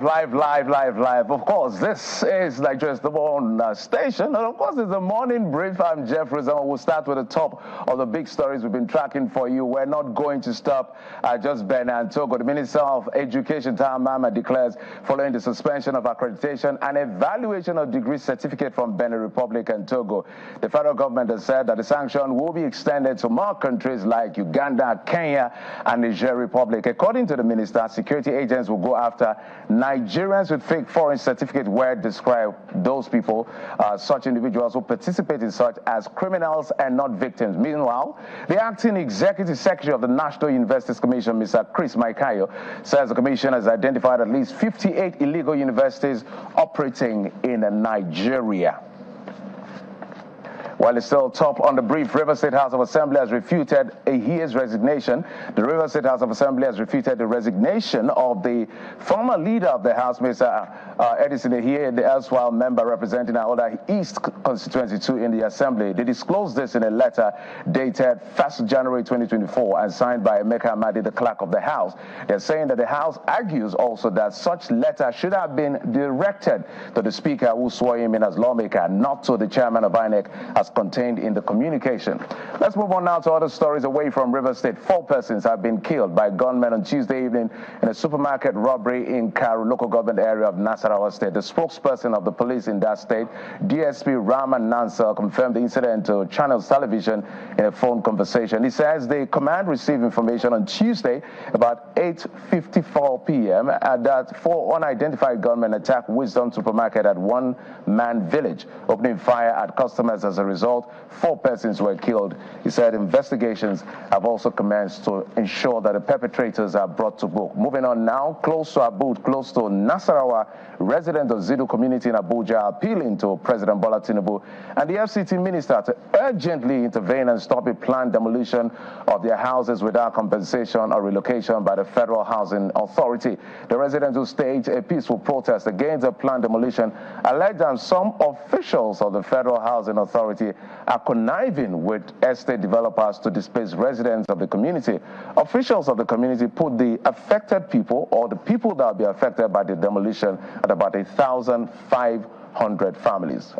Live. Of course, this is Nigeria's number one station. And of course, it's the morning brief. I'm Jeffrey, and we'll start with the top of the big stories we've been tracking for you. We're not going to stop just Benin and Togo. The Minister of Education, Mama, declares following the suspension of accreditation and evaluation of degree certificate from Benin Republic and Togo. The federal government has said that the sanction will be extended to more countries like Uganda, Kenya, and Niger Republic. According to the minister, security agents will go after Nigerians with fake foreign certificate where describe those people, such individuals who participate in such as criminals and not victims. Meanwhile, the acting executive secretary of the National Universities Commission, Mr. Chris Maikayo, says the commission has identified at least 58 illegal universities operating in Nigeria. While it's still top on the brief, River State House of Assembly has refuted Ehiye's resignation. The River State House of Assembly has refuted the resignation of the former leader of the House, Mr. Edison Ehiye, the erstwhile member representing Aoda East Constituency 2 in the Assembly. They disclosed this in a letter dated 1st January 2024 and signed by Emeka Amadi, the clerk of the House. They're saying that the House argues also that such letter should have been directed to the Speaker who swore him in as lawmaker, not to the chairman of INEC, as contained in the communication. Let's move on now to other stories away from River State. 4 persons have been killed by gunmen on Tuesday evening in a supermarket robbery in Karu local government area of Nasarawa State. The spokesperson of the police in that state, DSP Rahman Nansel, confirmed the incident to Channels Television in a phone conversation. He says the command received information on Tuesday about 8:54 p.m. that 4 unidentified gunmen attacked Wisdom Supermarket at One Man Village, opening fire at customers. As a result, 4 persons were killed. He said investigations have also commenced to ensure that the perpetrators are brought to book. Moving on now, close to Nasarawa, residents of Zidu community in Abuja appealing to President Bola Tinubu and the FCT minister to urgently intervene and stop a planned demolition of their houses without compensation or relocation by the Federal Housing Authority. The residents who staged a peaceful protest against the planned demolition alleged that some officials of the Federal Housing Authority are conniving with estate developers to displace residents of the community. Officials of the community put the affected people, or the people that will be affected by the demolition, at about 1,500 families.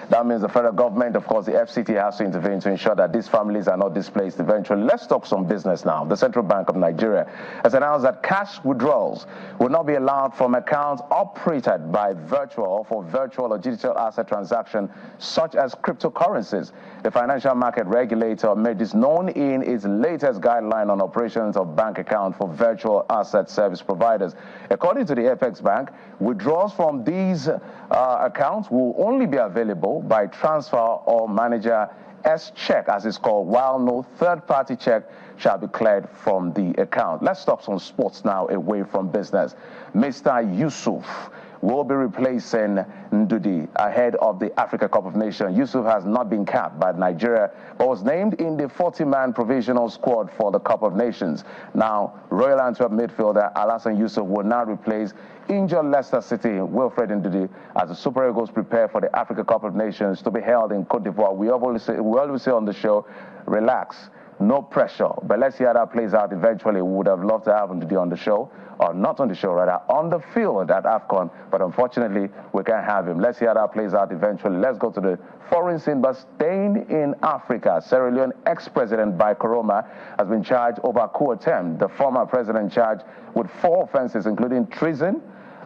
That means the federal government, of course, the FCT has to intervene to ensure that these families are not displaced eventually. Let's talk some business now. The Central Bank of Nigeria has announced that cash withdrawals will not be allowed from accounts operated by virtual or digital asset transactions, such as cryptocurrencies. The financial market regulator made this known in its latest guideline on operations of bank accounts for virtual asset service providers. According to the Apex Bank, withdrawals from these accounts will only be available by transfer or manager S-check, as it's called, while no third-party check shall be cleared from the account. Let's stop some sports now away from business. Mr. Yusuf will be replacing Ndudi ahead of the Africa Cup of Nations. Yusuf has not been capped by Nigeria, but was named in the 40-man provisional squad for the Cup of Nations. Now, Royal Antwerp midfielder Alassane Yusuf will now replace injured Leicester City Wilfred Ndudi as the Super Eagles prepare for the Africa Cup of Nations to be held in Cote d'Ivoire. We always say on the show, relax, no pressure. But let's see how that plays out eventually. We would have loved to have Ndudi on the show, or not on the show, rather, on the field at AFCON. But unfortunately, we can't have him. Let's see how that plays out eventually. Let's go to the foreign scene, but staying in Africa. Sierra Leone ex-president Bai Koroma has been charged over a coup attempt. The former president charged with 4 offenses, including treason,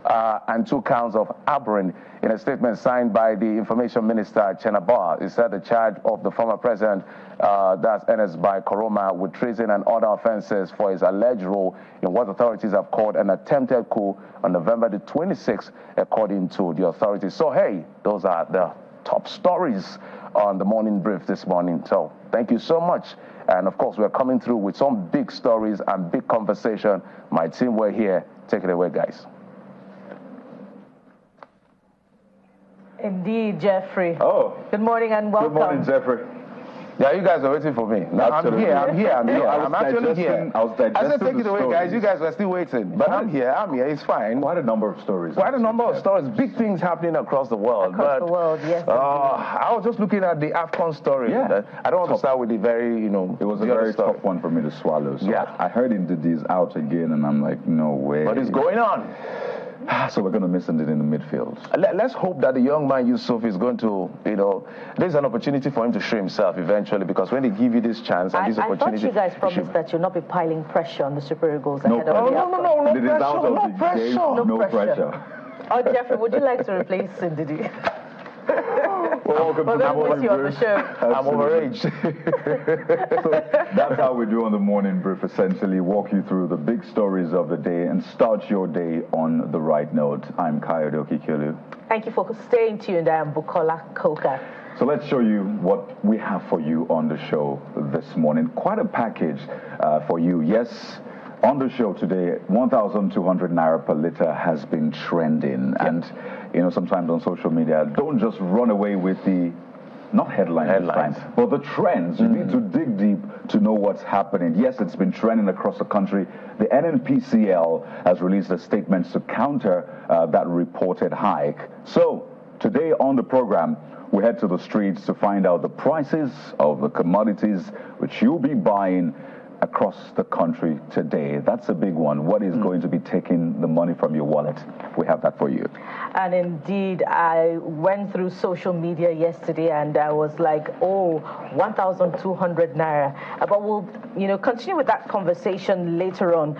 and 2 counts of harboring. In a statement signed by the information minister, Chenabar, he said the charge of the former president, that's Ernest Bai Koroma, with treason and other offenses for his alleged role in what authorities have called an attempted coup on November the 26th, according to the authorities. So, hey, those are the top stories on the morning brief this morning. So, thank you so much. And, of course, we're coming through with some big stories and big conversation. My team were here. Take it away, guys. Indeed, Jeffrey. Oh. Good morning and welcome. Good morning, Jeffrey. Yeah, you guys are waiting for me. No, I'm here. I'm actually here. I said, take it away, guys. You guys were still waiting. But I'm here. It's fine. Quite a number of stories. Quite a number of stories. Big things happening across the world. Across the world, yes. I was just looking at the AFCON story. Yeah. I don't want to start with the very, It was a very tough one for me to swallow. So yeah. I heard Ndidi's out again, and I'm like, no way. What is going on? So we're going to miss Ndidi in the midfield. Let's hope that the young man Yusuf is going to, there's an opportunity for him to show himself eventually, because when they give you this chance and this opportunity... I thought you guys promised that you'll not be piling pressure on the Super Eagles ahead of the No pressure. No pressure. Oh, Jeffrey, would you like to replace Ndidi? Welcome to the show. I'm overaged. So that's how we do on the morning brief, essentially walk you through the big stories of the day and start your day on the right note. I'm Kayode Okikelu. Thank you for staying tuned. I am Bukola Koka. So let's show you what we have for you on the show this morning. Quite a package for you. Yes, on the show today, 1,200 naira per litre has been trending. Yep. And, sometimes on social media, don't just run away with the, not headlines, but the trends. You need to dig deep to know what's happening. Yes, it's been trending across the country. The NNPCL has released a statement to counter that reported hike. So today on the program, we head to the streets to find out the prices of the commodities which you'll be buying across the country today. That's a big one. What is going to be taking the money from your wallet? We have that for you. And indeed, I went through social media yesterday and I was like, 1,200 naira. But we'll, continue with that conversation later on.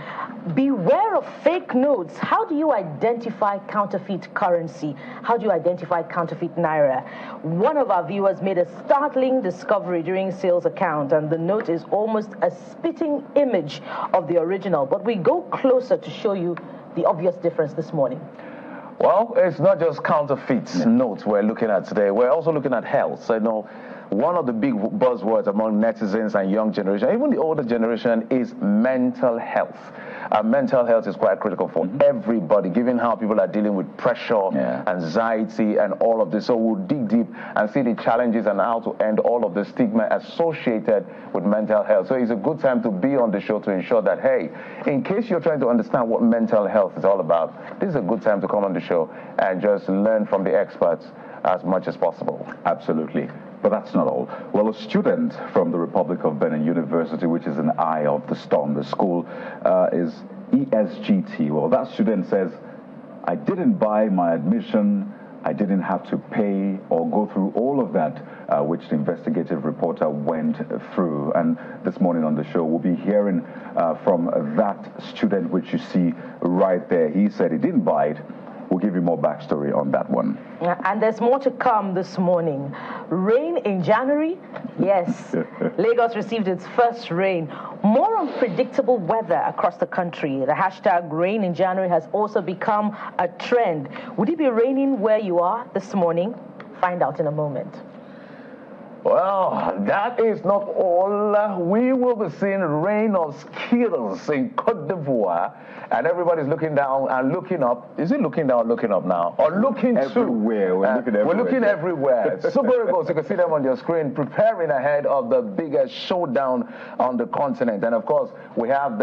Beware of fake notes. How do you identify counterfeit currency? How do you identify counterfeit naira? One of our viewers made a startling discovery during sales account, and the note is almost a spitting image of the original. But we go closer to show you the obvious difference this morning. Well, it's not just counterfeit notes we're looking at today. We're also looking at health. So, one of the big buzzwords among netizens and young generation, even the older generation, is mental health. Mental health is quite critical for everybody, given how people are dealing with pressure, anxiety, and all of this. So we'll dig deep and see the challenges and how to end all of the stigma associated with mental health. So it's a good time to be on the show to ensure that, hey, in case you're trying to understand what mental health is all about, this is a good time to come on the show and just learn from the experts as much as possible. Absolutely. But that's not all. Well, a student from the Republic of Benin University, which is an eye of the storm, the school is ESGT. Well, that student says, I didn't buy my admission, I didn't have to pay or go through all of that, which the investigative reporter went through. And this morning on the show, we'll be hearing from that student, which you see right there. He said he didn't buy it. We'll give you more backstory on that one. And there's more to come this morning. Rain in January? Yes. Lagos received its first rain. More unpredictable weather across the country. The hashtag rain in January has also become a trend. Would it be raining where you are this morning? Find out in a moment. Well, that is not all. We will be seeing rain of skills in Cote d'Ivoire, and everybody's looking down and looking up. Is it looking down, looking up now, or looking everywhere? We're looking everywhere. Super Eagles, you can see them on your screen, preparing ahead of the biggest showdown on the continent. And of course, we have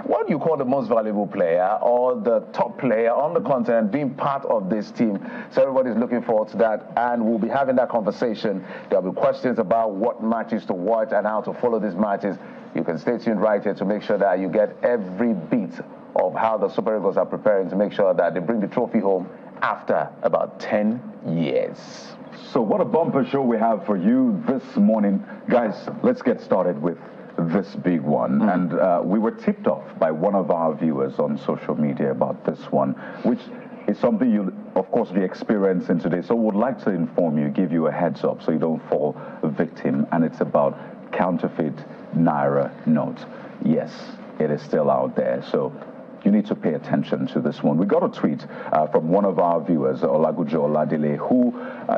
what do you call the most valuable player or the top player on the continent being part of this team. So everybody's looking forward to that, and we'll be having that conversation. There'll be questions about what matches to watch and how to follow these matches. You can stay tuned right here to make sure that you get every beat of how the Super Eagles are preparing to make sure that they bring the trophy home after about 10 years. So what a bumper show we have for you this morning. Guys, let's get started with this big one. And we were tipped off by one of our viewers on social media about this one, which is something you'll, of course, be experiencing today. So would like to inform you, give you a heads up so you don't fall victim. And it's about counterfeit naira notes. Yes, it is still out there. So you need to pay attention to this one. We got a tweet from one of our viewers, Olagujo Oladile, who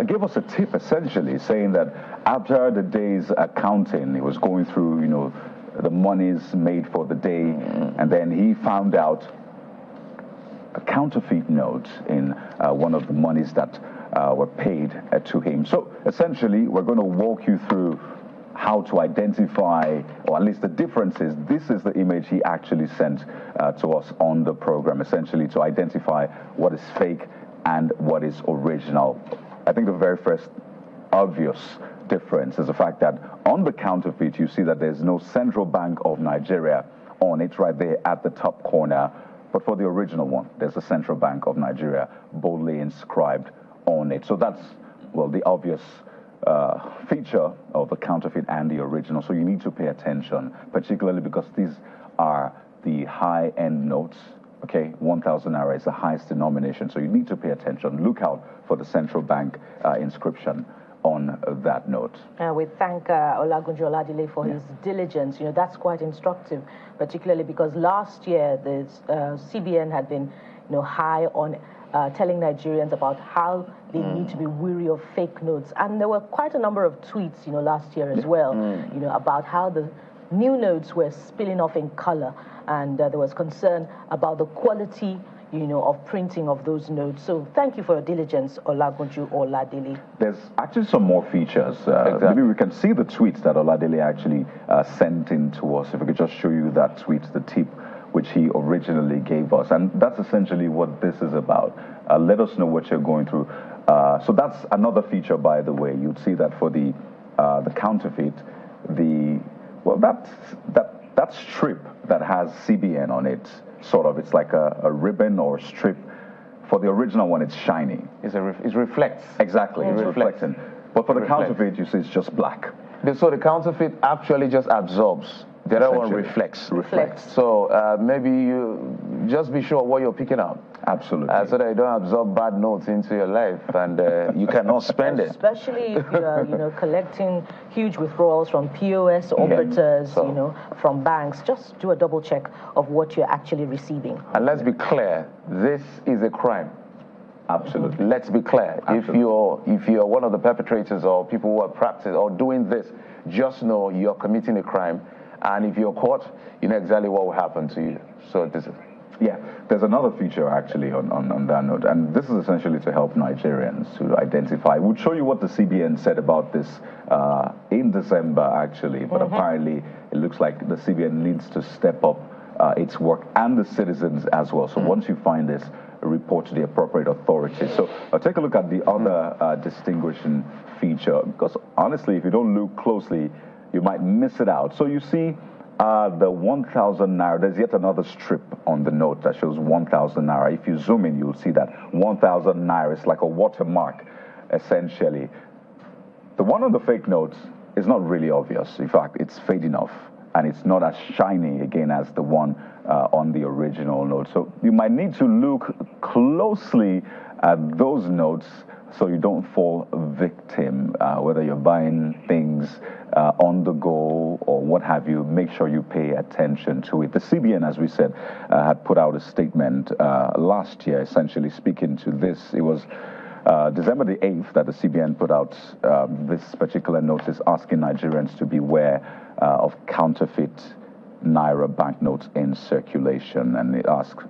gave us a tip, essentially, saying that after the day's accounting, he was going through, the monies made for the day, and then he found out a counterfeit note in one of the monies that were paid to him. So, essentially, we're going to walk you through how to identify, or at least the differences. This is the image he actually sent to us on the program, essentially to identify what is fake and what is original. I think the very first obvious difference is the fact that on the counterfeit, you see that there's no Central Bank of Nigeria on it right there at the top corner. But for the original one, there's a Central Bank of Nigeria boldly inscribed on it. So that's, well, the obvious feature of the counterfeit and the original. So you need to pay attention, particularly because these are the high-end notes. Okay, 1,000 naira is the highest denomination, so you need to pay attention. Look out for the Central Bank inscription on that note. We thank Olagunju Oladile for his diligence. You know, that's quite instructive, particularly because last year the CBN had been, high on telling Nigerians about how they need to be wary of fake notes. And there were quite a number of tweets, last year as well, about how the new notes were spilling off in color. And there was concern about the quality, of printing of those notes. So thank you for your diligence, Olagunju Oladile. There's actually some more features. Exactly. Maybe we can see the tweets that Oladile actually sent in to us. If we could just show you that tweet, the tip which he originally gave us. And that's essentially what this is about. Let us know what you're going through. So that's another feature, by the way. You'd see that for the counterfeit, that strip that has CBN on it, sort of, it's like a ribbon or strip. For the original one, it's shiny. It reflects. Exactly, it's reflecting. But for the counterfeit, you see it's just black. So the counterfeit actually just absorbs. The other one reflects. So maybe you just be sure what you're picking up. Absolutely. So that you don't absorb bad notes into your life and you cannot spend it. Especially if you are, collecting huge withdrawals from POS operators, from banks. Just do a double check of what you're actually receiving. And let's be clear, this is a crime. Absolutely. Let's be clear. Absolutely. If you're one of the perpetrators or people who are practicing or doing this, just know you're committing a crime. And if you're caught, you know exactly what will happen to you. So this is... Yeah, there's another feature actually on that note, and this is essentially to help Nigerians to identify. We'll show you what the CBN said about this in December actually, but apparently it looks like the CBN needs to step up its work and the citizens as well. So once you find this, report to the appropriate authorities. So take a look at the other distinguishing feature, because honestly, if you don't look closely, you might miss it out. So you see the 1,000 naira, there's yet another strip on the note that shows 1,000 naira. If you zoom in, you'll see that 1,000 naira is like a watermark, essentially. The one on the fake notes is not really obvious. In fact, it's fading off, and it's not as shiny, again, as the one on the original note. So you might need to look closely at those notes so you don't fall victim, whether you're buying things on the go or what have you. Make sure you pay attention to it. The CBN, as we said, had put out a statement last year, essentially speaking to this. It was December the 8th that the CBN put out this particular notice asking Nigerians to beware of counterfeit Naira banknotes in circulation, and it asks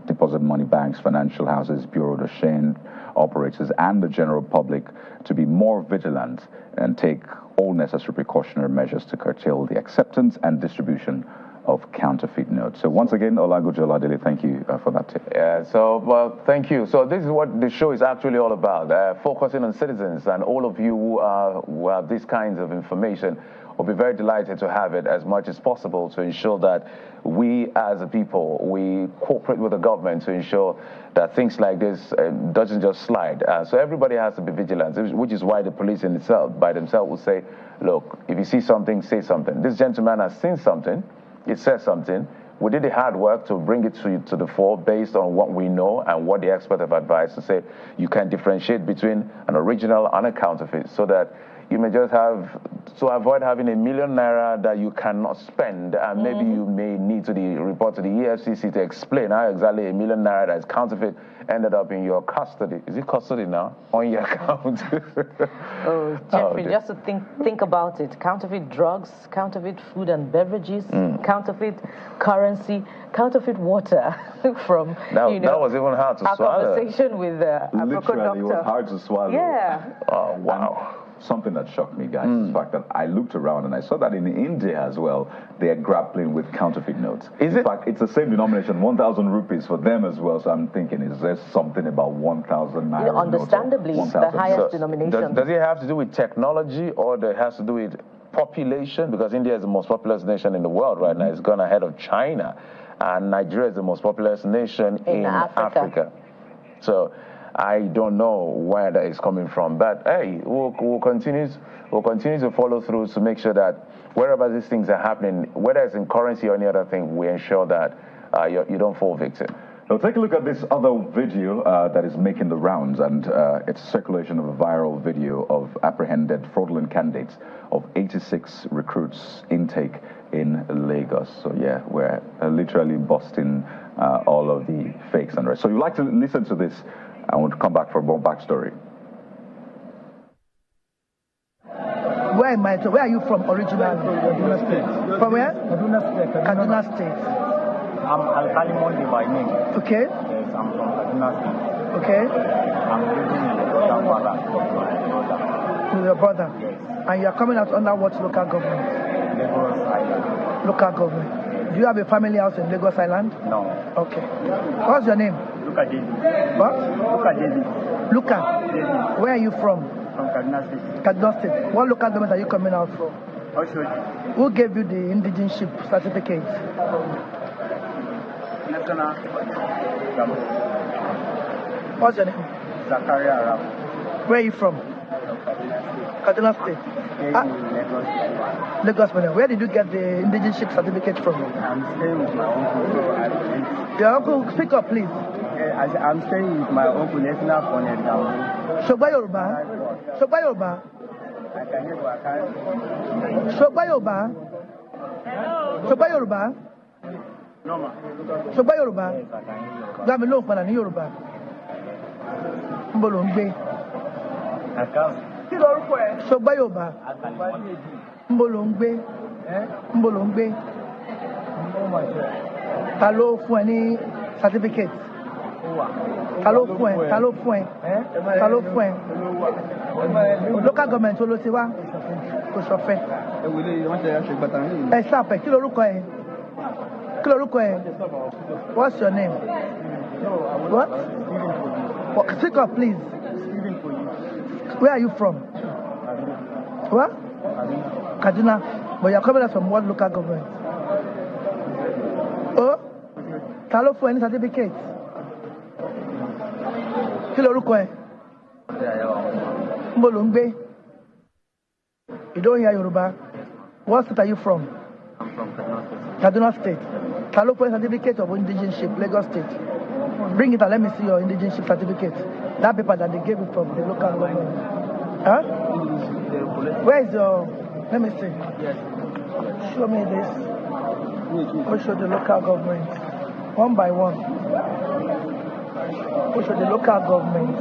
deposit money banks, financial houses, bureau de change operators, and the general public to be more vigilant and take all necessary precautionary measures to curtail the acceptance and distribution of counterfeit notes. So once again, Olagunju Oladile, thank you for that tip. Yeah, so, well, thank you. So this is what the show is actually all about, focusing on citizens, and all of you who have these kinds of information. We'll be very delighted to have it as much as possible to ensure that we as a people, we cooperate with the government to ensure that things like this doesn't just slide. So everybody has to be vigilant, which is why the police in itself, by themselves, will say, look, if you see something, say something. This gentleman has seen something, it says something. We did the hard work to bring it to the fore based on what we know and what the experts have advised to say you can differentiate between an original and a counterfeit, so that you may just have to avoid having a million naira that you cannot spend, and maybe you may need to report to the EFCC to explain how exactly a million naira that is counterfeit ended up in your custody. Is it custody now? On your account? Oh, Jeffrey, just to think about it. Counterfeit drugs, counterfeit food and beverages, counterfeit currency, counterfeit water from, that was even hard to swallow. Our conversation with Aproko Literally, it was hard to swallow. Yeah. Oh, wow. something that shocked me, guys, is the fact that I looked around and I saw that in India as well, they're grappling with counterfeit notes. In fact, it's the same denomination, 1,000 rupees for them as well. So I'm thinking, is there something about 1,000 naira? Understandably, it's the highest denomination. Does it have to do with technology, or does it have to do with population? Because India is the most populous nation in the world right now. It's gone ahead of China. And Nigeria is the most populous nation in Africa. So I don't know where that is coming from. But hey, we'll continue to follow through to make sure that wherever these things are happening, whether it's in currency or any other thing, we ensure that you don't fall victim. Now take a look at this other video that is making the rounds, and it's a circulation of a viral video of apprehended fraudulent candidates of 86 recruits intake in Lagos. So yeah, we're literally busting all of the fakes and rest. So you'd like to listen to this, I want to come back for more backstory. Where are you from originally? Kaduna State. From where? Kaduna State. Kaduna State. I'm Alkali Monday by name. Okay. Yes, I'm from Kaduna State. Okay. I'm living in Nasarawa with my brother. With your brother? Yes. And you are coming out under what local government? Lagos Island. Local government. Do you have a family house in Lagos Island? No. Okay. What's your name? Luka David. What? Luka David. Luka. David. Where are you from? From Kaduna State. Kaduna State. What local government are you coming out from? Oshodi. Who gave you the indigenship certificate? National Gabo. What's your name? Zakaria Arab. Where are you from? Kaduna State. Lagos. Lagos, Madam. Where did you get the indigenship certificate from? I'm staying with my uncle. Your uncle, speak up, please. I'm staying with my uncle, National Gabo. Shogba Yoruba. Shogba Yoruba. I can hear what I can. Shogba Yoruba. Shogba Yoruba. No, ma. Shogba Yoruba. Yes, I can hear you. Gbami lóhùn padà ní Yorùbá. Níbo ló ń gbé? Kí lorúkọ ẹ? Ṣọgbà Yorùbá. Níbo ló ń gbé? Níbo ló ń gbé? Ta ló fún ẹ ní certificate? Ta ló fún ẹ? Ta ló fún ẹ? Ta ló fún ẹ? Local government wo ló ti wá? Kò sọfẹ́. Ẹ sáàpẹ̀, kí lorúkọ ẹ? Kí lorúkọ ẹ? What's your name? What? Speak up, please. Where are you from? What? Kaduna. But you're coming out from what local government? Oh? Ta ló fún ẹ ní certificate? Kí lorúkọ ẹ? Níbo ló ń gbé? You don't hear Yoruba? What state are you from? I'm from Kaduna State. Ta ló fún ẹ certificate of indigenship, Lagos State? Bring it and let me see your indigenship certificate. That paper that they gave you from the local government. Huh? Where is your... Let me see. Yes. Show me this. We'll show the local government. One by one. We'll show the local government.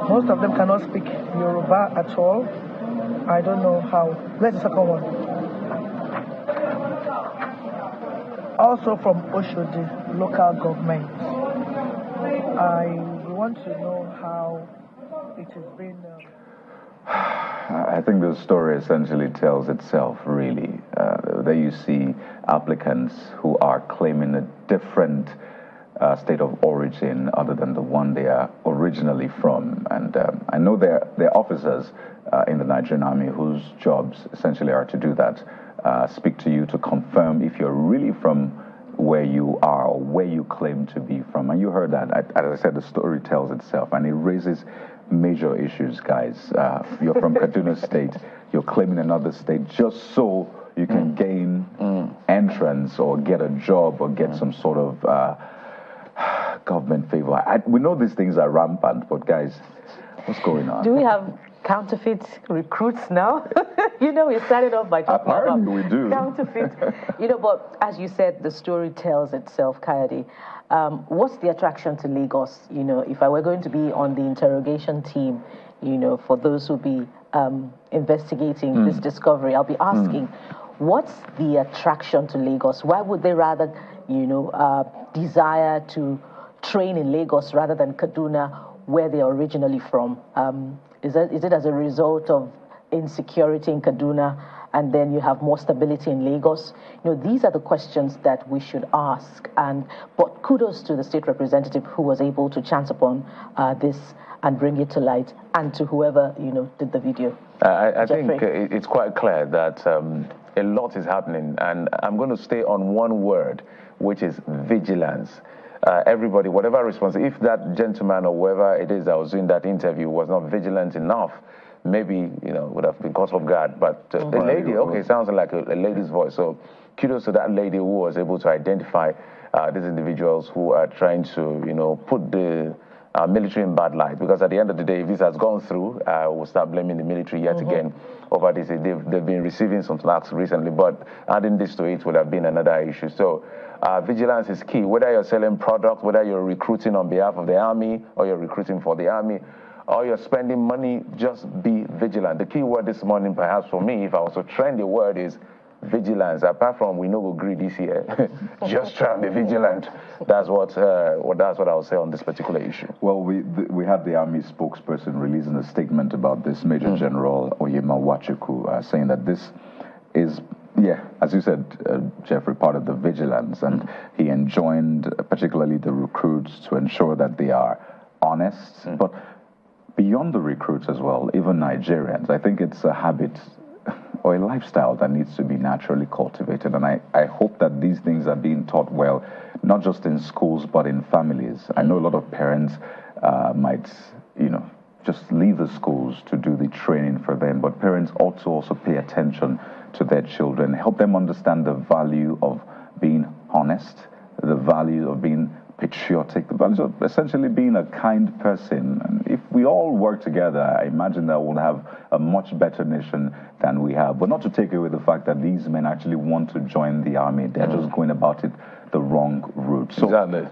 Most of them cannot speak Yoruba at all. I don't know how. Where's the second one? Also from Oshodi, local government. I want to know how it has been... I think the story essentially tells itself, really. There you see applicants who are claiming a different state of origin other than the one they are originally from. And I know there are officers in the Nigerian Army whose jobs essentially are to do that. Speak to you to confirm if you're really from where you are or where you claim to be from. And you heard that. As I said, the story tells itself, and it raises major issues, guys. You're from Kaduna State. You're claiming another state just so you can gain entrance or get a job or get some sort of government favor. We know these things are rampant, but guys, what's going on? Do we have counterfeit recruits now? You know, we started off by talking Apparently about we do. counterfeit. You know, but as you said, the story tells itself, Kayode. What's the attraction to Lagos? You know, if I were going to be on the interrogation team, you know, for those who be investigating this discovery, I'll be asking, what's the attraction to Lagos? Why would they rather, you know, desire to train in Lagos rather than Kaduna, where they're originally from? Is it as a result of insecurity in Kaduna, and then you have more stability in Lagos? These are the questions that we should ask. But kudos to the state representative who was able to chance upon this and bring it to light, and to whoever did the video. I think it's quite clear that a lot is happening, and I'm going to stay on one word, which is vigilance. Everybody, whatever response, if that gentleman or whoever it is that was doing that interview was not vigilant enough, maybe would have been caught off guard. But a lady, okay, sounds like a lady's voice. So kudos to that lady who was able to identify these individuals who are trying to put the military in bad light, because at the end of the day, if this has gone through, we'll start blaming the military yet again over this. They've been receiving some slacks recently, but adding this to it would have been another issue. So vigilance is key. Whether you're selling products, whether you're recruiting on behalf of the army, or you're recruiting for the army, or you're spending money, just be vigilant. The key word this morning, perhaps for me, if I was to trend the word, is vigilance. Apart from we know we'll agree this year, just try and be vigilant. That's what I would say on this particular issue. Well, we had the Army spokesperson releasing a statement about this, Major General Oyema Wachuku, saying that this is, as you said, Jeffrey, part of the vigilance, and he enjoined particularly the recruits to ensure that they are honest, but beyond the recruits as well, even Nigerians, I think it's a habit or a lifestyle that needs to be naturally cultivated. And I hope that these things are being taught well, not just in schools, but in families. I know a lot of parents might, just leave the schools to do the training for them, but parents ought to also pay attention to their children, help them understand the value of being honest, the value of being patriotic, the value of essentially being a kind person. And if we all work together, I imagine that we'll have a much better nation than we have. But not to take away the fact that these men actually want to join the army. They're just going about it the wrong route. So exactly.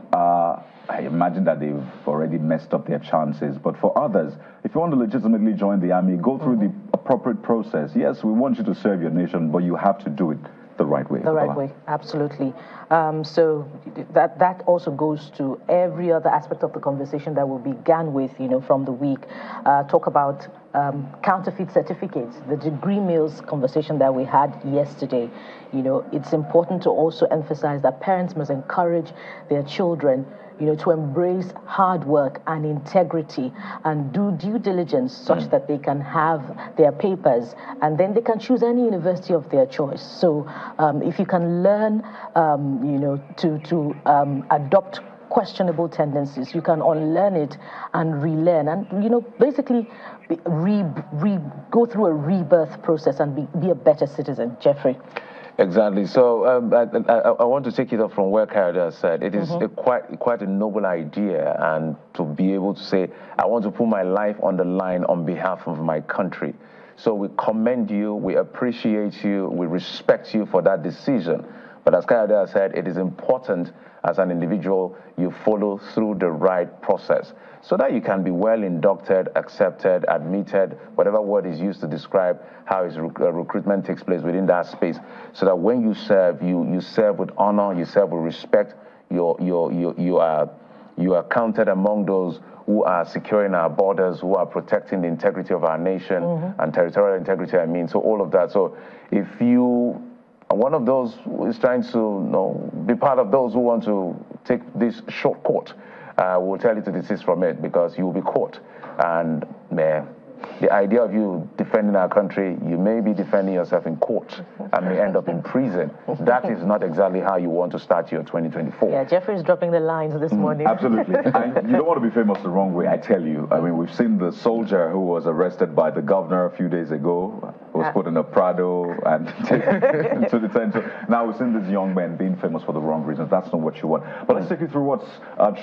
I imagine that they've already messed up their chances. But for others, if you want to legitimately join the army, go through the appropriate process. Yes, we want you to serve your nation, but you have to do it the right way. The right way, absolutely. So that also goes to every other aspect of the conversation that we began with, from the week. Talk about counterfeit certificates, the degree mills conversation that we had yesterday. It's important to also emphasize that parents must encourage their children to embrace hard work and integrity and do due diligence such that they can have their papers, and then they can choose any university of their choice. So if you can learn, to adopt questionable tendencies, you can unlearn it and relearn, and basically go through a rebirth process and be a better citizen. Jeffrey. Exactly. So I want to take it up from where Kayode said. It is quite a noble idea, and to be able to say, I want to put my life on the line on behalf of my country. So we commend you, we appreciate you, we respect you for that decision. But as Kayode said, it is important as an individual you follow through the right process so that you can be well inducted, accepted, admitted, whatever word is used to describe how his recruitment takes place within that space, so that when you serve, you serve with honor, you serve with respect, you are counted among those who are securing our borders, who are protecting the integrity of our nation and territorial integrity, So all of that. So if you are one of those who is trying to be part of those who want to take this shortcut, we'll tell you to desist from it, because you will be caught. And the idea of you defending our country, you may be defending yourself in court and may end up in prison. That is not exactly how you want to start your 2024. Yeah, Jeffrey's dropping the lines this morning. Absolutely. You don't want to be famous the wrong way, I tell you. I mean, we've seen the soldier who was arrested by the governor a few days ago, who was put in a Prado and taken to detention. Now we've seen this young man being famous for the wrong reasons. That's not what you want. But let's take you through what's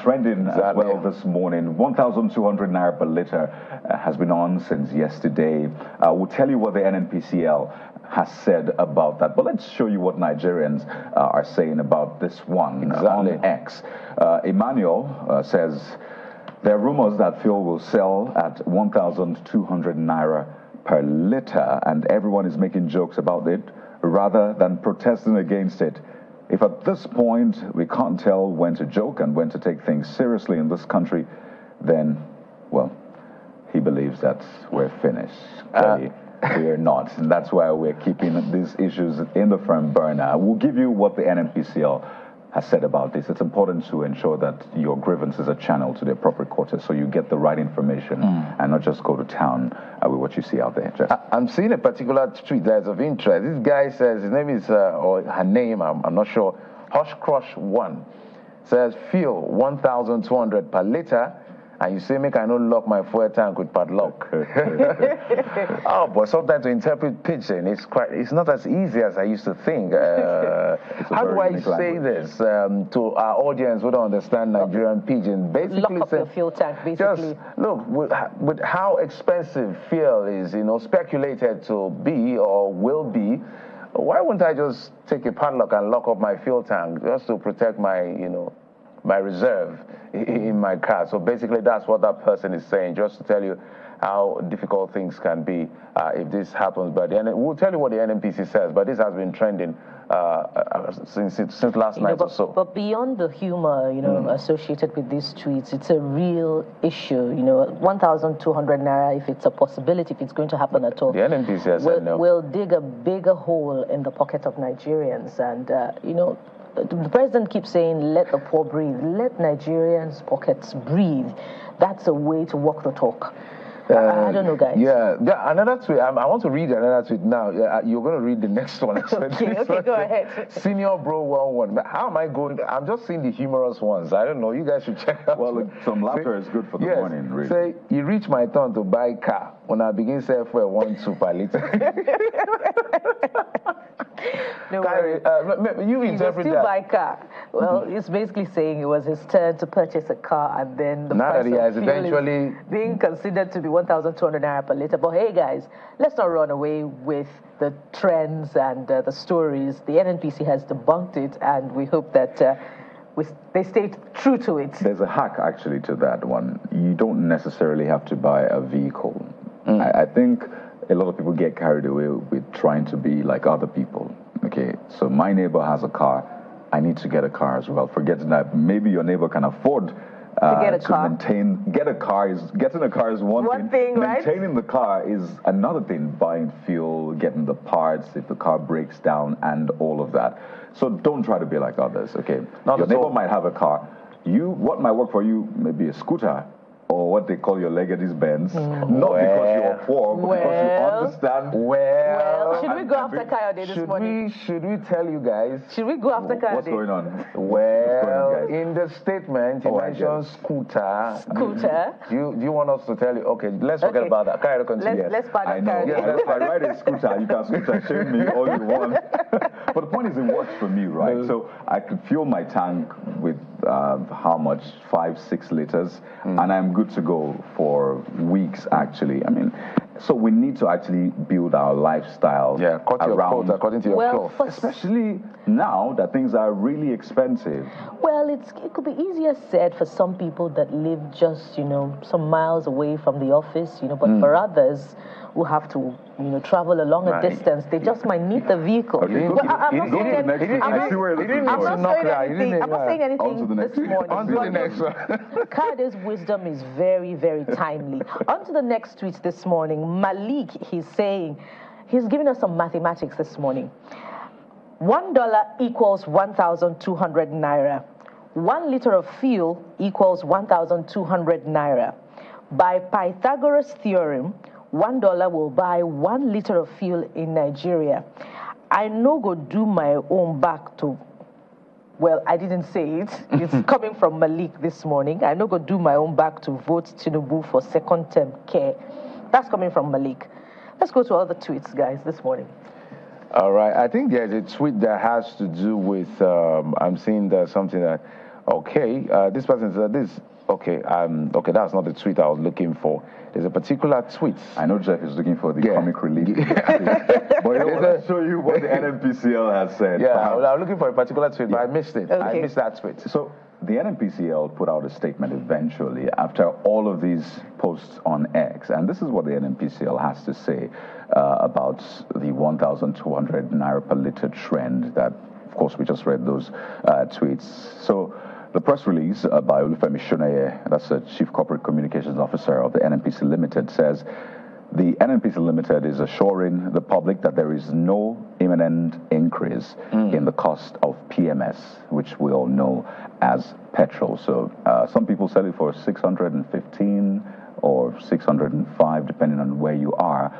trending as well this morning. 1,200 naira per liter has been on since yesterday. We'll tell you what the NNPCL has said about that. But let's show you what Nigerians are saying about this one on X. Emmanuel says, there are rumors that fuel will sell at 1,200 naira per liter, and everyone is making jokes about it rather than protesting against it. If at this point we can't tell when to joke and when to take things seriously in this country, then, well, he believes that we're finished. We're not. And that's why we're keeping these issues in the front burner. We'll give you what the NNPCL has said about this. It's important to ensure that your grievances are channeled to the appropriate quarters so you get the right information and not just go to town with what you see out there. Jeff. I'm seeing a particular tweet that's of interest. This guy says, his name is, or her name, I'm not sure, Hush Crush 1, says, fuel 1,200 per liter, and you say, make I not lock my fuel tank with padlock. Oh, but sometimes to interpret pidgin, it's not as easy as I used to think. How do I say this to our audience who don't understand Nigerian pidgin? Basically, lock up your fuel tank, basically. Just look, with how expensive fuel is, speculated to be or will be, why wouldn't I just take a padlock and lock up my fuel tank just to protect my, my reserve in my car? So basically that's what that person is saying, just to tell you how difficult things can be if this happens. But we'll tell you what the NNPC says, but this has been trending since last night or so. But beyond the humor, associated with these tweets, it's a real issue. 1,200 naira, if it's a possibility, if it's going to happen at all. The NNPC has said no. Will dig a bigger hole in the pocket of Nigerians. And, the president keeps saying, let the poor breathe. Let Nigerians' pockets breathe. That's a way to walk the talk. I don't know, guys. Yeah, another tweet. I want to read another tweet now. You're going to read the next one. Okay, go ahead. Senior Bro 11. How am I going? I'm just seeing the humorous ones. I don't know. You guys should check out. Well, look, some laughter is good for the morning, really. Say, you reach my turn to buy car when I begin sell for 1 super liter. No Kyrie, you interpret still that. buy car. Well, it's basically saying it was his turn to purchase a car, and then the now price that he has of fuel eventually is being considered to be 1,200 naira per liter. But hey, guys, let's not run away with the trends and the stories. The NNPC has debunked it, and we hope that they stay true to it. There's a hack actually to that one. You don't necessarily have to buy a vehicle. I think a lot of people get carried away with trying to be like other people. Okay, so my neighbor has a car, I need to get a car as well. Forgetting that maybe your neighbor can afford getting a car is one thing. Right? Maintaining the car is another thing. Buying fuel, getting the parts if the car breaks down, and all of that. So don't try to be like others. Okay, your neighbor might have a car. What might work for you may be a scooter, or what they call your Legacy's Benz, not because you're poor, but because you understand. Well, should we go after Kayode this morning? Should we tell you guys? Should we go after Kayode? What's going on? Well, in the statement, you mentioned scooter. Scooter? Do you want us to tell you? Okay, let's forget about that. Kayode, continue. Let's pardon I know. Kayode. Yes, if I ride a scooter, you can scooter shame me all you want. But the point is, it works for me, right? So I could fuel my tank with how much? 5-6 liters, and I'm good to go for weeks, actually. I mean, so we need to actually build our lifestyle around, according to your clothes. Especially now that things are really expensive. Well, it could be easier said for some people that live just, some miles away from the office, but for others who have to, travel a longer distance, they just might need the vehicle. Okay, I'm not saying anything this morning. On to the next one. Kade's wisdom is very, very timely. On to the next tweet this morning. Malik, he's giving us some mathematics this morning. $1 equals 1,200 naira. 1 liter of fuel equals 1,200 naira. By Pythagoras' theorem, $1 will buy 1 liter of fuel in Nigeria. I no go do my own back to. Well, I didn't say it. It's coming from Malik this morning. I no go do my own back to vote Tinubu for second term care. That's coming from Malik. Let's go to other tweets, guys, this morning. All right. I think there's a tweet that has to do with, I'm seeing there's something that, this person said this. Okay, that's not the tweet I was looking for. There's a particular tweet. I know Jeff is looking for the comic relief. But I want to show you what the NNPCL has said. Yeah, I was looking for a particular tweet, but I missed it. Okay. I missed that tweet. So the NNPCL put out a statement eventually after all of these posts on X. And this is what the NNPCL has to say about the 1,200 naira per liter trend that, of course, we just read those tweets. So the press release by Olufemi Shoneye, that's the Chief Corporate Communications Officer of the NNPC Limited, says the NNPC Limited is assuring the public that there is no imminent increase in the cost of PMS, which we all know as petrol. So some people sell it for 615 or 605, depending on where you are.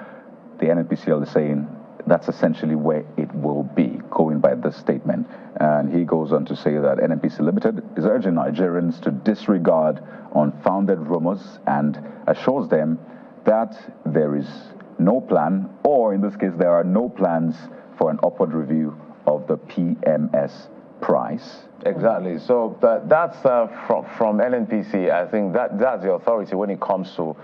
The NNPCL is saying that's essentially where it will be, going by this statement. And he goes on to say that NNPC Limited is urging Nigerians to disregard unfounded rumors and assures them that there is no plan, or in this case, there are no plans for an upward review of the PMS price. Exactly. So that's from NNPC. I think that's the authority when it comes to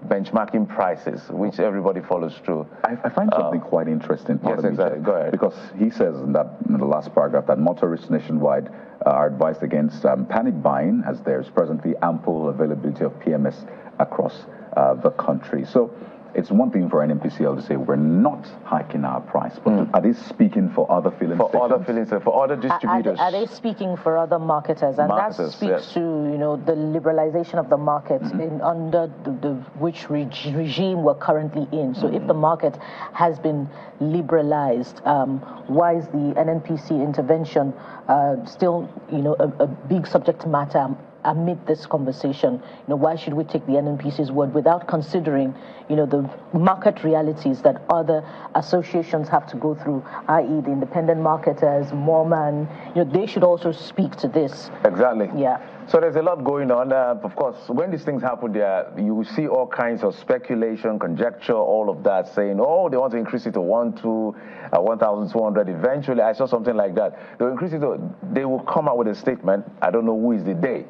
benchmarking prices, which everybody follows through. I find something quite interesting. Yes, exactly. Go ahead. Because he says in the last paragraph that motorists nationwide are advised against panic buying, as there's presently ample availability of PMS across the country. So it's one thing for NNPCL to say we're not hiking our price, but are they speaking for other filling stations? For other filling stations, for other distributors. Are they speaking for other marketers? And that speaks to the liberalization of the market under which regime we're currently in. So if the market has been liberalized, why is the NNPC intervention still a big subject matter amid this conversation? Why should we take the NNPC's word without considering, the market realities that other associations have to go through, i.e. the independent marketers, Moorman, they should also speak to this. Exactly. Yeah. So there's a lot going on. Of course, when these things happen, you will see all kinds of speculation, conjecture, all of that, saying, oh, they want to increase it to 1,200. Eventually, I saw something like that. They will increase it they will come out with a statement. I don't know who is the day,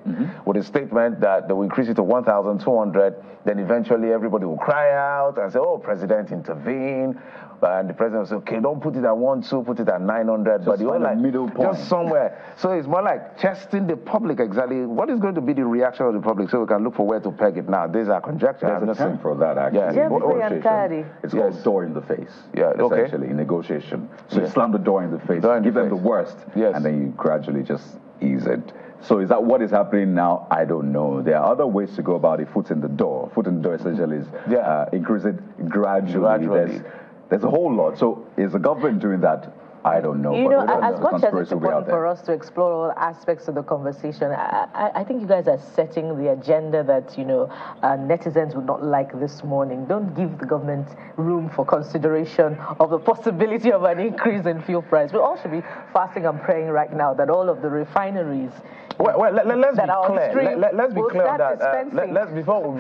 with a statement that they will increase it to 1,200. Then eventually everybody will cry out and say, oh, President, intervene. And the president will say, okay, don't put it at 1,200, put it at 900. But you middle point. Just somewhere. So it's more like testing the public exactly. What is going to be the reaction of the public so we can look for where to peg it now? These are conjecture. There's a term for that, actually. It's called door in the face. Yeah, essentially, in negotiation. So you slam the door in the face, give them the worst, and then you gradually just ease it. So is that what is happening now? I don't know. There are other ways to go about it. Foot in the door. Foot in the door essentially is increase it gradually. There's a whole lot. So is the government doing that? I don't know. As much as it's important for us to explore all aspects of the conversation, I think you guys are setting the agenda that, netizens would not like this morning. Don't give the government room for consideration of the possibility of an increase in fuel price. We all should be fasting and praying right now that all of the refineries let's be clear. Let's be clear on that. Before we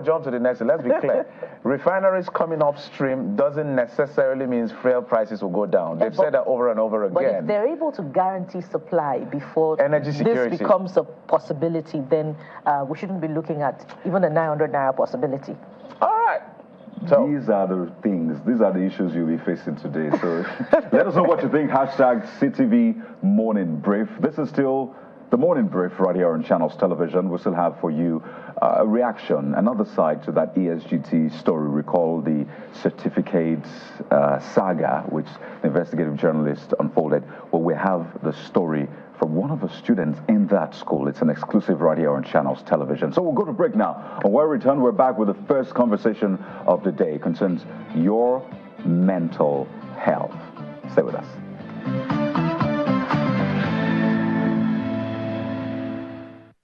jump to the next, let's be clear. Refineries coming upstream doesn't necessarily mean fuel prices will go down. They've said that over and over again. But if they're able to guarantee supply before energy security this becomes a possibility, then we shouldn't be looking at even a 900 naira possibility. All right. So these are the issues you'll be facing today. So let us know what you think. Hashtag CTV Morning Brief. This is still the Morning Brief right here on Channels Television. We still have for you a reaction, another side to that ESGT story. Recall the certificates saga, which the investigative journalist unfolded. Well, we have the story from one of the students in that school. It's an exclusive right here on Channels Television. So we'll go to break now. And when we return, we're back with the first conversation of the day. It concerns your mental health. Stay with us.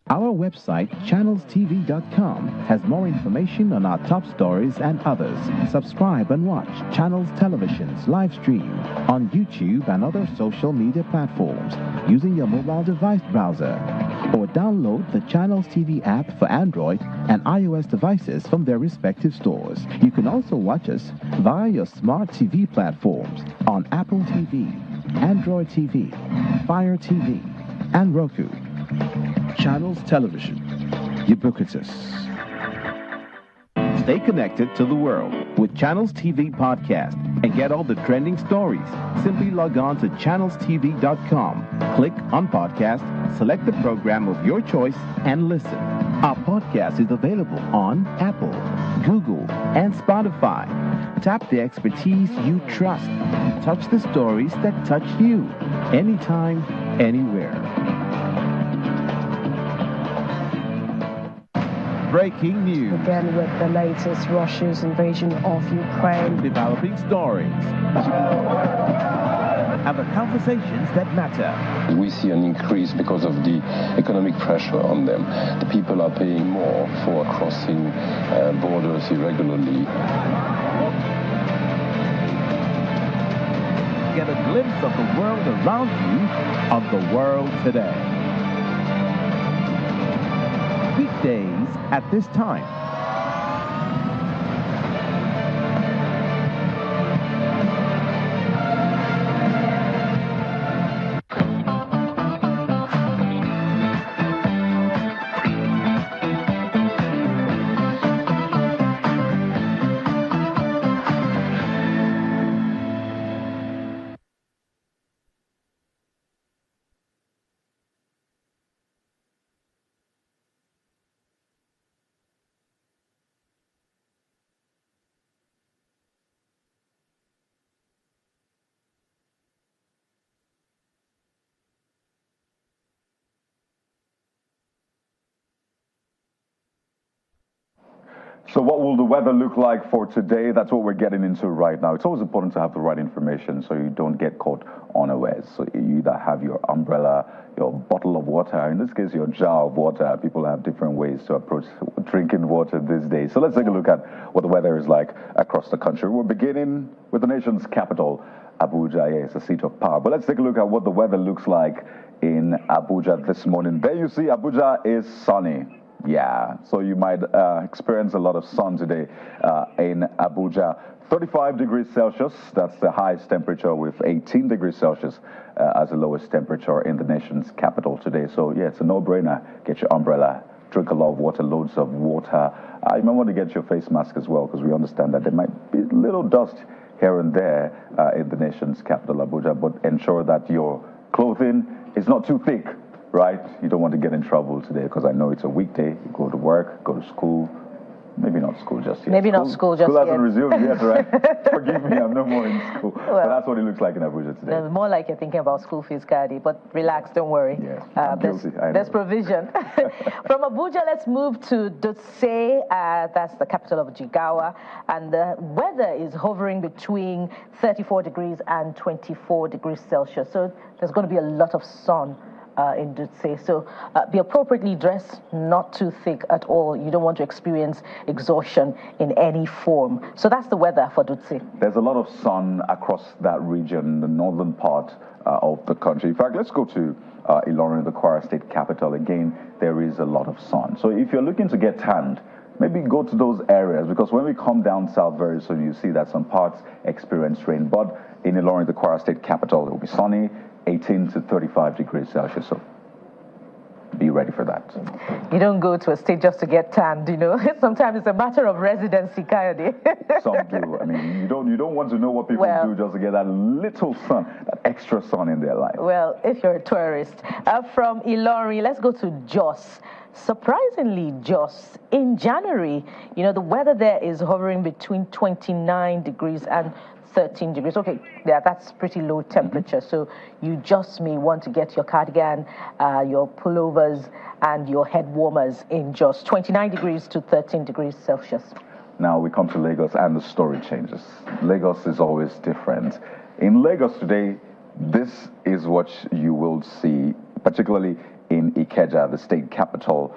Our website, channelstv.com, has more information on our top stories and others. Subscribe and watch Channels Television's live stream on YouTube and other social media platforms using your mobile device browser. Or download the Channels TV app for Android and iOS devices from their respective stores. You can also watch us via your smart TV platforms on Apple TV, Android TV, Fire TV, and Roku. Channels Television, ubiquitous. Stay connected to the world with Channels TV Podcast and get all the trending stories. Simply log on to channelstv.com, click on podcast, select the program of your choice, and listen. Our podcast is available on Apple, Google, and Spotify. Tap the expertise you trust. Touch the stories that touch you. Anytime, anywhere. breaking news. Again with the latest Russia's invasion of Ukraine. Developing stories. And the conversations that matter. We see an increase because of the economic pressure on them. The people are paying more for crossing borders irregularly. Get a glimpse of the world around you on The World Today. Weekdays at this time. So what will the weather look like for today? That's what we're getting into right now. It's always important to have the right information so you don't get caught unawares. So you either have your umbrella, your bottle of water, in this case your jar of water. People have different ways to approach drinking water these days. So let's take a look at what the weather is like across the country. We're beginning with the nation's capital, Abuja. Yeah, it's the seat of power. But let's take a look at what the weather looks like in Abuja this morning. There you see Abuja is sunny. Yeah, so you might experience a lot of sun today in Abuja. 35 degrees Celsius, that's the highest temperature, with 18 degrees Celsius as the lowest temperature in the nation's capital today. So yeah, it's a no-brainer. Get your umbrella, drink a lot of water, loads of water. You might want to get your face mask as well, because we understand that there might be a little dust here and there in the nation's capital, Abuja, but ensure that your clothing is not too thick. Right? You don't want to get in trouble today, because I know it's a weekday. You go to work, go to school. Maybe not school just yet. Maybe not school just yet. School hasn't resumed yet, right? Forgive me, I'm no more in school. Well, but that's what it looks like in Abuja today. No, more like you're thinking about school fees, Cardi, but relax, don't worry. Yes, I'm guilty. There's provision. From Abuja, let's move to Dutse. That's the capital of Jigawa. And the weather is hovering between 34 degrees and 24 degrees Celsius. So there's going to be a lot of sun in Dutse. So be appropriately dressed, not too thick at all. You don't want to experience exhaustion in any form. So that's the weather for Dutse. There's a lot of sun across that region, the northern part of the country. In fact, let's go to Leone, the Kwara State capital. Again, there is a lot of sun. So if you're looking to get tanned, maybe go to those areas, because when we come down south very soon, you see that some parts experience rain. But in Leone, the Kwara State capital, it will be sunny, 18 to 35 degrees Celsius. So be ready for that. You don't go to a state just to get tanned, you know. Sometimes it's a matter of residency, Coyote. Some do. I mean, you don't want to know what people do just to get that little sun, that extra sun in their life. Well, if you're a tourist. From Ilorin, let's go to Jos. Surprisingly, Jos, in January, you know, the weather there is hovering between 29 degrees and 13 degrees. Okay, yeah, that's pretty low temperature. So you just may want to get your cardigan, your pullovers, and your head warmers in Jos. 29 degrees to 13 degrees Celsius. Now we come to Lagos, and the story changes. Lagos is always different. In Lagos today, this is what you will see, particularly in Ikeja, the state capital.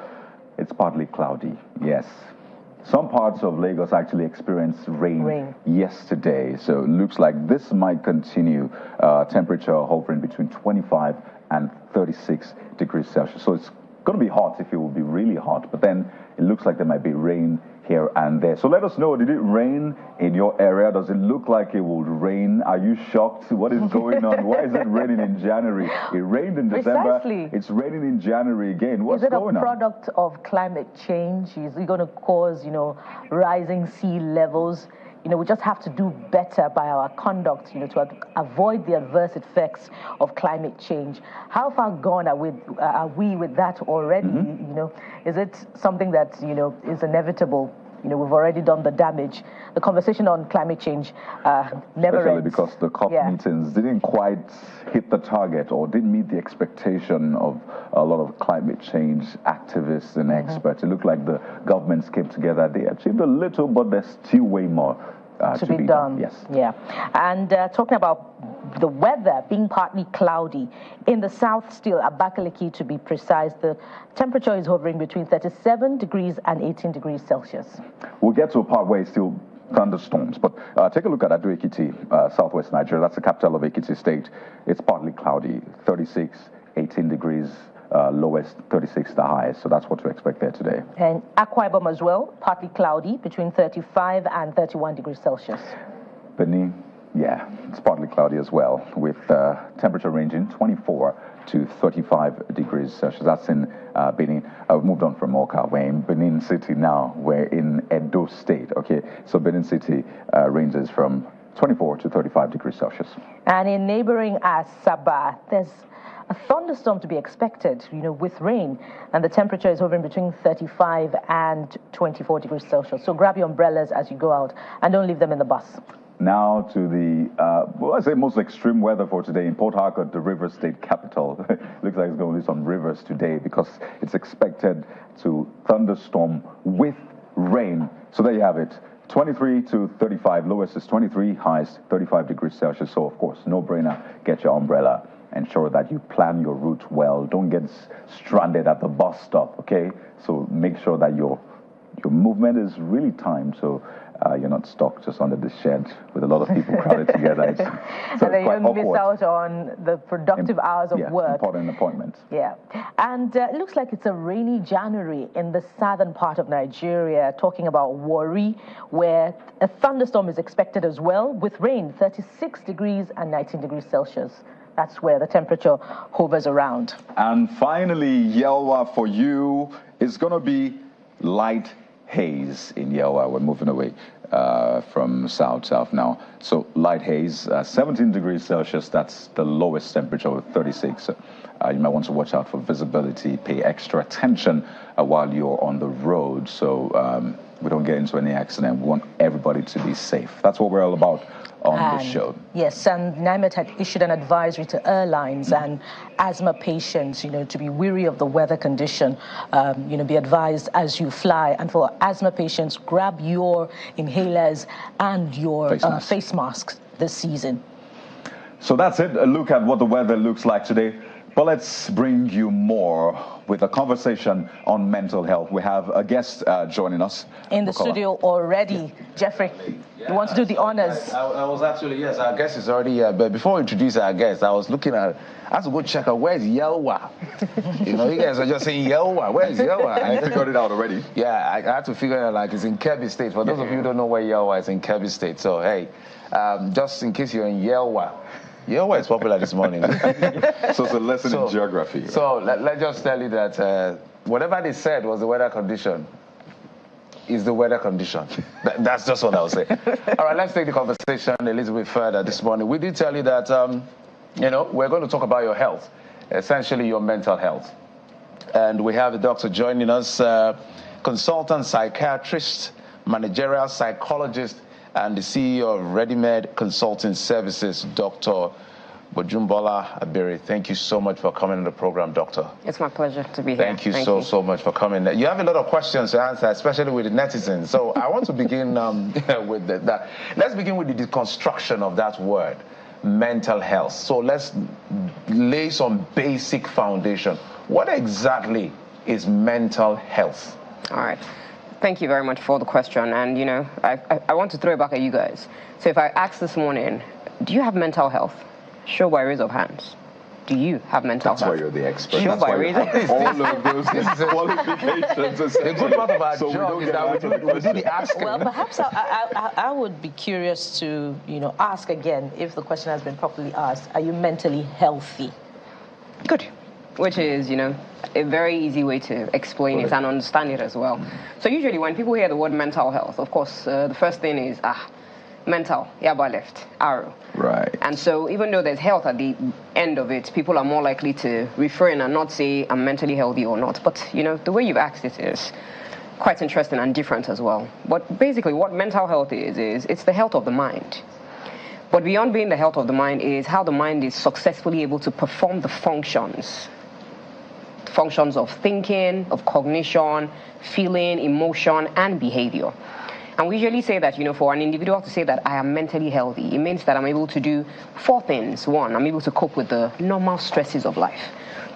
It's partly cloudy, yes. Some parts of Lagos actually experienced rain yesterday, so it looks like this might continue. Temperature hovering between 25 and 36 degrees Celsius. So it's going to be hot if it will be really hot, but then it looks like there might be rain here and there. So let us know, did it rain in your area? Does it look like it will rain? Are you shocked? What is going on? Why is it raining in January? It rained in December. Precisely. It's raining in January again. What's going on? Is it a product of climate change? Is it going to cause, you know, rising sea levels? You know, we just have to do better by our conduct, you know, to avoid the adverse effects of climate change. How far gone are we with that already? You know, is it something that, you know, is inevitable? we've already done the damage. The conversation on climate change never Especially ends. because the COP meetings didn't quite hit the target or didn't meet the expectation of a lot of climate change activists and experts. It looked like the governments came together. They achieved a little, but there's still way more to be done. Yes. Yeah. And talking about the weather being partly cloudy in the south still, Abakaliki to be precise, the temperature is hovering between 37 degrees and 18 degrees Celsius. We'll get to a part where it's still thunderstorms, but take a look at Ado Ekiti, southwest Nigeria. That's the capital of Ekiti State. It's partly cloudy, 36, 18 degrees. Lowest 36, the highest, so that's what to expect there today. And Akwa Ibom as well, partly cloudy, between 35 and 31 degrees Celsius. Benin, yeah, it's partly cloudy as well, with temperature ranging 24 to 35 degrees Celsius. That's in Benin. I've moved on from Oka. We're in Benin City now. We're in Edo State, okay? So Benin City ranges from 24 to 35 degrees Celsius. And in neighboring Asaba, there's a thunderstorm to be expected, with rain, and the temperature is hovering between 35 and 24 degrees Celsius. So grab your umbrellas as you go out and don't leave them in the bus. Now to the, I say most extreme weather for today in Port Harcourt, the river state capital. Looks like it's going to be some rivers today because it's expected to thunderstorm with rain. So there you have it. 23 to 35, lowest is 23, highest 35 degrees Celsius. So of course, no brainer, get your umbrella. Ensure that you plan your route well. Don't get stranded at the bus stop, okay? So make sure that your movement is really timed so you're not stuck just under the shed with a lot of people crowded together. And then you don't miss out on the productive hours of work. Important appointments. Yeah. And it looks like it's a rainy January in the southern part of Nigeria, talking about Warri, where a thunderstorm is expected as well, with rain, 36 degrees and 19 degrees Celsius. That's where the temperature hovers around. And finally, Yelwa for you is going to be light haze in Yelwa. We're moving away from south now. So light haze, 17 degrees Celsius. That's the lowest temperature with 36. You might want to watch out for visibility. Pay extra attention while you're on the road so we don't get into any accident. We want everybody to be safe. That's what we're all about on the show. Yes, and NIMET had issued an advisory to airlines and asthma patients, to be wary of the weather condition, be advised as you fly. And for asthma patients, grab your inhalers and your face masks this season. So that's it. A look at what the weather looks like today. But let's bring you more with a conversation on mental health. We have a guest joining us. In the studio already. Jeffrey, you want to do the honors? I was actually, yes, our guest is already here. But before we introduce our guest, I was looking at, I have to go check out, where's Yelwa? You guys are just saying Yelwa. Where's Yelwa? I figured it out already. Yeah, I had to figure it out, like it's in Kebbi State. For those of you who don't know where Yelwa is, in Kebbi State. So, hey, just in case you're in Yelwa, Yelwa is popular this morning. So it's a lesson in geography. Right? So let's just tell you that whatever they said was the weather condition is the weather condition. That's just what I'll say. All right, let's take the conversation a little bit further this morning. We did tell you that, we're going to talk about your health, essentially your mental health. And we have a doctor joining us, consultant psychiatrist, managerial psychologist, and the CEO of Ready-Med Consulting Services, Dr. Bojumbola Abiri. Thank you so much for coming on the program, Doctor. It's my pleasure to be here. Thank you so much for coming. You have a lot of questions to answer, especially with the netizens. So I want to begin with that. Let's begin with the deconstruction of that word, mental health. So let's lay some basic foundation. What exactly is mental health? All right. Thank you very much for the question. And, I want to throw it back at you guys. So if I ask this morning, do you have mental health? Show by raise of hands. Do you have mental health? That's why you're the expert. Show by raise of hands. All of those qualifications. The good part of our job is that we do the asking. Well, perhaps I would be curious to, ask again, if the question has been properly asked, are you mentally healthy? Good. Which is, a very easy way to explain it and understand it as well. So usually when people hear the word mental health, of course, the first thing is, mental, yaba left, arrow. Right. And so even though there's health at the end of it, people are more likely to refrain and not say I'm mentally healthy or not. But, the way you've asked it is, quite interesting and different as well. But basically what mental health is it's the health of the mind. But beyond being the health of the mind is how the mind is successfully able to perform the functions of thinking, of cognition, feeling, emotion, and behavior. And we usually say that, for an individual to say that I am mentally healthy, it means that I'm able to do 4 things. 1, I'm able to cope with the normal stresses of life.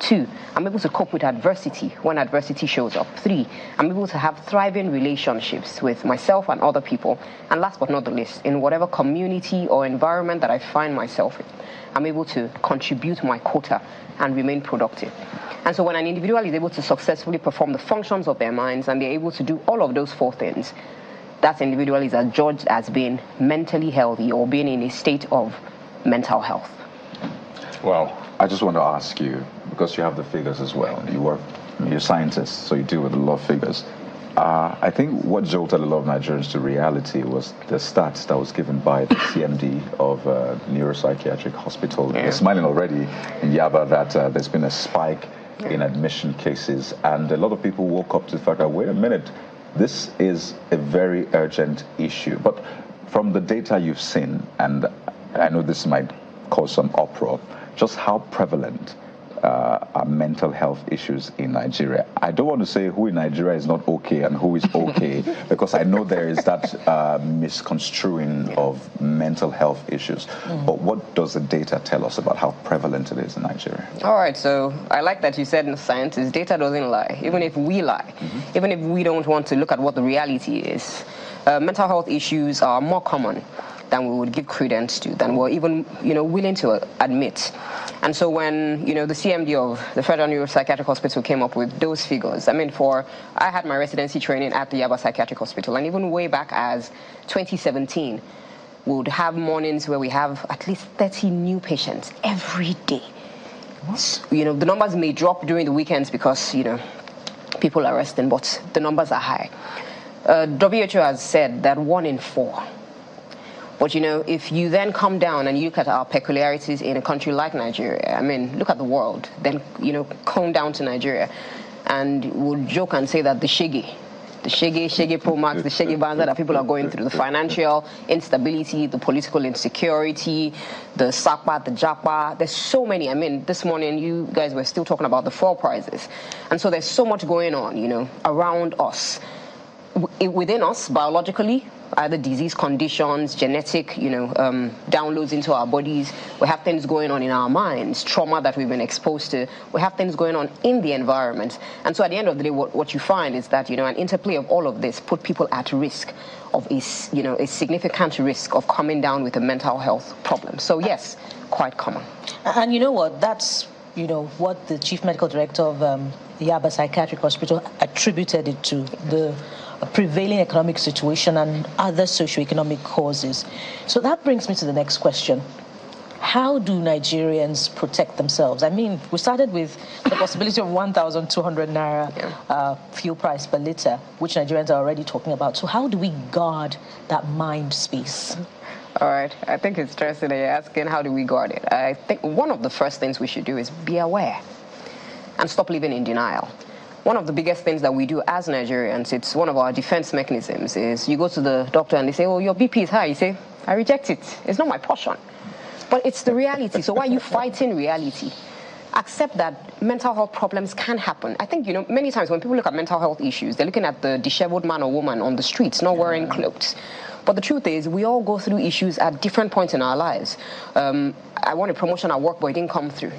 2, I'm able to cope with adversity when adversity shows up. 3, I'm able to have thriving relationships with myself and other people. And last but not the least, in whatever community or environment that I find myself in, I'm able to contribute my quota and remain productive. And so when an individual is able to successfully perform the functions of their minds and they're able to do all of those 4 things, that individual is adjudged as being mentally healthy or being in a state of mental health. Well, I just want to ask you, because you have the figures as well, you're scientists, so you deal with a lot of figures. I think what jolted a lot of Nigerians to reality was the stats that was given by the CMD of Neuropsychiatric Hospital. Yeah. They're smiling already in Yaba that there's been a spike in admission cases, and a lot of people woke up to the fact that, wait a minute, this is a very urgent issue. But from the data you've seen, and I know this might cause some uproar, just how prevalent are mental health issues in Nigeria? I don't want to say who in Nigeria is not okay and who is okay, because I know there is that misconstruing of mental health issues. But what does the data tell us about how prevalent it is in Nigeria? All right, so I like that you said in science, data doesn't lie, even if we lie, even if we don't want to look at what the reality is. Mental health issues are more common than we would give credence to, than we're even, willing to admit. And so when, the CMD of the Federal Neuropsychiatric Hospital came up with those figures, I had my residency training at the Yaba Psychiatric Hospital, and even way back as 2017, we would have mornings where we have at least 30 new patients every day. The numbers may drop during the weekends because, people are resting, but the numbers are high. WHO has said that 1 in 4. But, if you then come down and you look at our peculiarities in a country like Nigeria, look at the world, then, come down to Nigeria, and we'll joke and say that the Shege Pro Max, the Shege Banza that people are going through, the financial instability, the political insecurity, the Sakpa, the Japa, there's so many. This morning you guys were still talking about the fuel prices. And so there's so much going on, around us. Within us, biologically, either disease conditions, genetic, downloads into our bodies. We have things going on in our minds, trauma that we've been exposed to. We have things going on in the environment. And so at the end of the day, what you find is that, an interplay of all of this put people at risk of a significant risk of coming down with a mental health problem. So yes, quite common. And you know what? That's, what the chief medical director of Yaba Psychiatric Hospital attributed it to, the prevailing economic situation and other socioeconomic causes. So that brings me to the next question. How do Nigerians protect themselves? We started with the possibility of 1,200 naira fuel price per litre, which Nigerians are already talking about. So how do we guard that mind space? All right. I think it's interesting that you're asking how do we guard it. I think one of the first things we should do is be aware and stop living in denial. One of the biggest things that we do as Nigerians, it's one of our defense mechanisms, is you go to the doctor and they say, oh, your BP is high. You say, I reject it. It's not my portion. But it's the reality. So why are you fighting reality? Accept that mental health problems can happen. I think, many times when people look at mental health issues, they're looking at the disheveled man or woman on the streets, not wearing clothes. But the truth is, we all go through issues at different points in our lives. I want a promotion at work, but it didn't come through.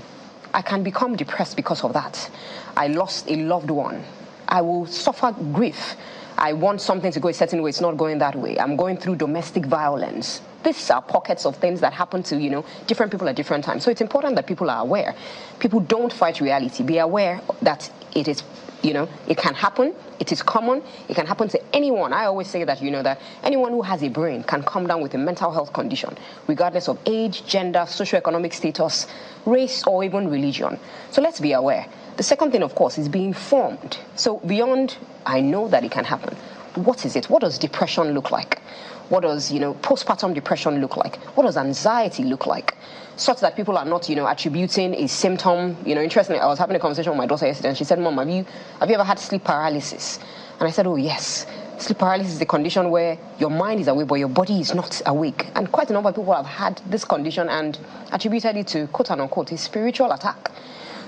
I can become depressed because of that. I lost a loved one. I will suffer grief. I want something to go a certain way. It's not going that way. I'm going through domestic violence. These are pockets of things that happen to, different people at different times. So it's important that people are aware. People don't fight reality. Be aware that it is, it can happen. It is common. It can happen to anyone. I always say that, that anyone who has a brain can come down with a mental health condition, regardless of age, gender, socioeconomic status, race, or even religion. So let's be aware. The second thing, of course, is being informed. So beyond, I know that it can happen. What is it? What does depression look like? What does, postpartum depression look like? What does anxiety look like? Such that people are not, attributing a symptom. Interestingly, I was having a conversation with my daughter yesterday, and she said, Mom, have you ever had sleep paralysis? And I said, oh, yes. Sleep paralysis is a condition where your mind is awake, but your body is not awake. And quite a number of people have had this condition and attributed it to, quote unquote, a spiritual attack.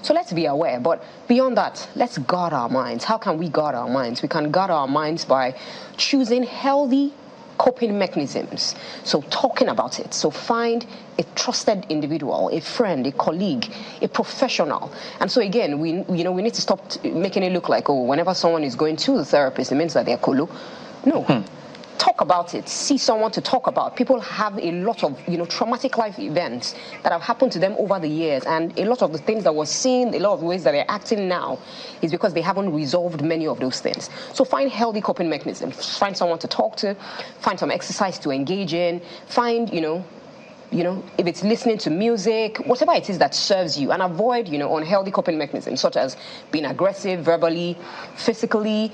So let's be aware. But beyond that, let's guard our minds. How can we guard our minds? We can guard our minds by choosing healthy coping mechanisms. So talking about it. So find a trusted individual, a friend, a colleague, a professional. And so again, we need to stop making it look like, oh, whenever someone is going to the therapist, it means that they're kolo. No. Talk about it. See someone to talk about. People have a lot of, traumatic life events that have happened to them over the years, and a lot of the things that we're seeing, a lot of the ways that they're acting now is because they haven't resolved many of those things. So find healthy coping mechanisms. Find someone to talk to. Find some exercise to engage in. Find, if it's listening to music, whatever it is that serves you, and avoid, unhealthy coping mechanisms such as being aggressive verbally, physically,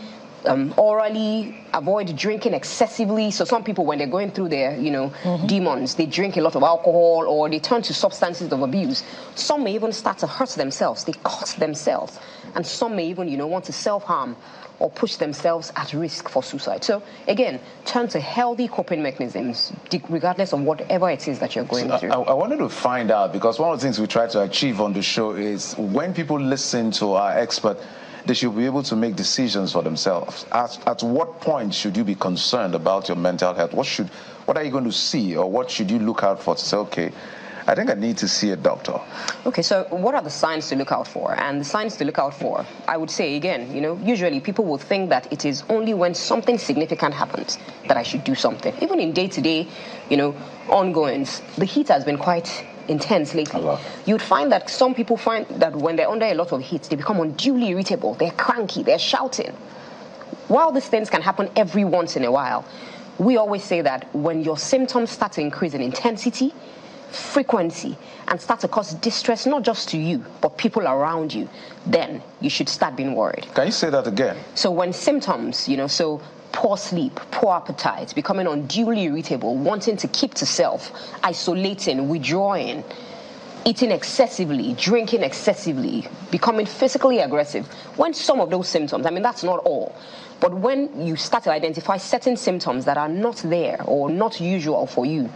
orally. Avoid drinking excessively. So some people, when they're going through their, demons, they drink a lot of alcohol or they turn to substances of abuse. Some may even start to hurt themselves. They cut themselves. And some may even, want to self-harm or push themselves at risk for suicide. So again, turn to healthy coping mechanisms, regardless of whatever it is that you're going through. I wanted to find out, because one of the things we try to achieve on the show is when people listen to our expert, they should be able to make decisions for themselves. At what point should you be concerned about your mental health? What are you going to see, or what should you look out for to say, okay, I think I need to see a doctor? Okay, so what are the signs to look out for? And the signs to look out for, I would say, again, usually people will think that it is only when something significant happens that I should do something. Even in day-to-day, ongoings, the heat has been quite intense lately. You'd find that some people find that when they're under a lot of heat, they become unduly irritable, they're cranky, they're shouting. While these things can happen every once in a while, we always say that when your symptoms start to increase in intensity, frequency, and start to cause distress, not just to you, but people around you, then you should start being worried. Can you say that again? So when symptoms, poor sleep, poor appetite, becoming unduly irritable, wanting to keep to self, isolating, withdrawing, eating excessively, drinking excessively, becoming physically aggressive. When some of those symptoms, that's not all, but when you start to identify certain symptoms that are not there or not usual for you,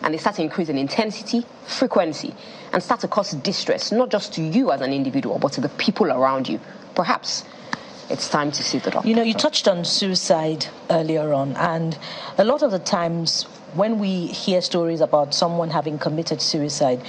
and they start to increase in intensity, frequency, and start to cause distress, not just to you as an individual, but to the people around you, perhaps it's time to see the doctor. You touched on suicide earlier on, and a lot of the times when we hear stories about someone having committed suicide,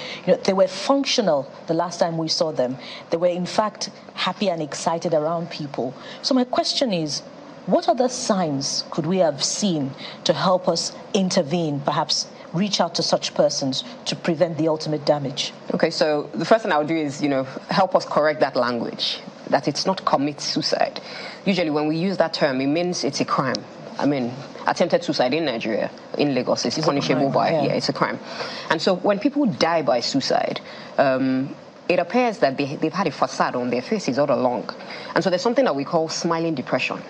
they were functional the last time we saw them. They were, in fact, happy and excited around people. So my question is, what other signs could we have seen to help us intervene, perhaps reach out to such persons to prevent the ultimate damage? Okay, so the first thing I would do is, help us correct that language, that it's not commit suicide. Usually when we use that term, it means it's a crime. Attempted suicide in Nigeria, in Lagos, is punishable by, it's a crime. And so when people die by suicide, it appears that they've had a facade on their faces all along. And so there's something that we call smiling depression,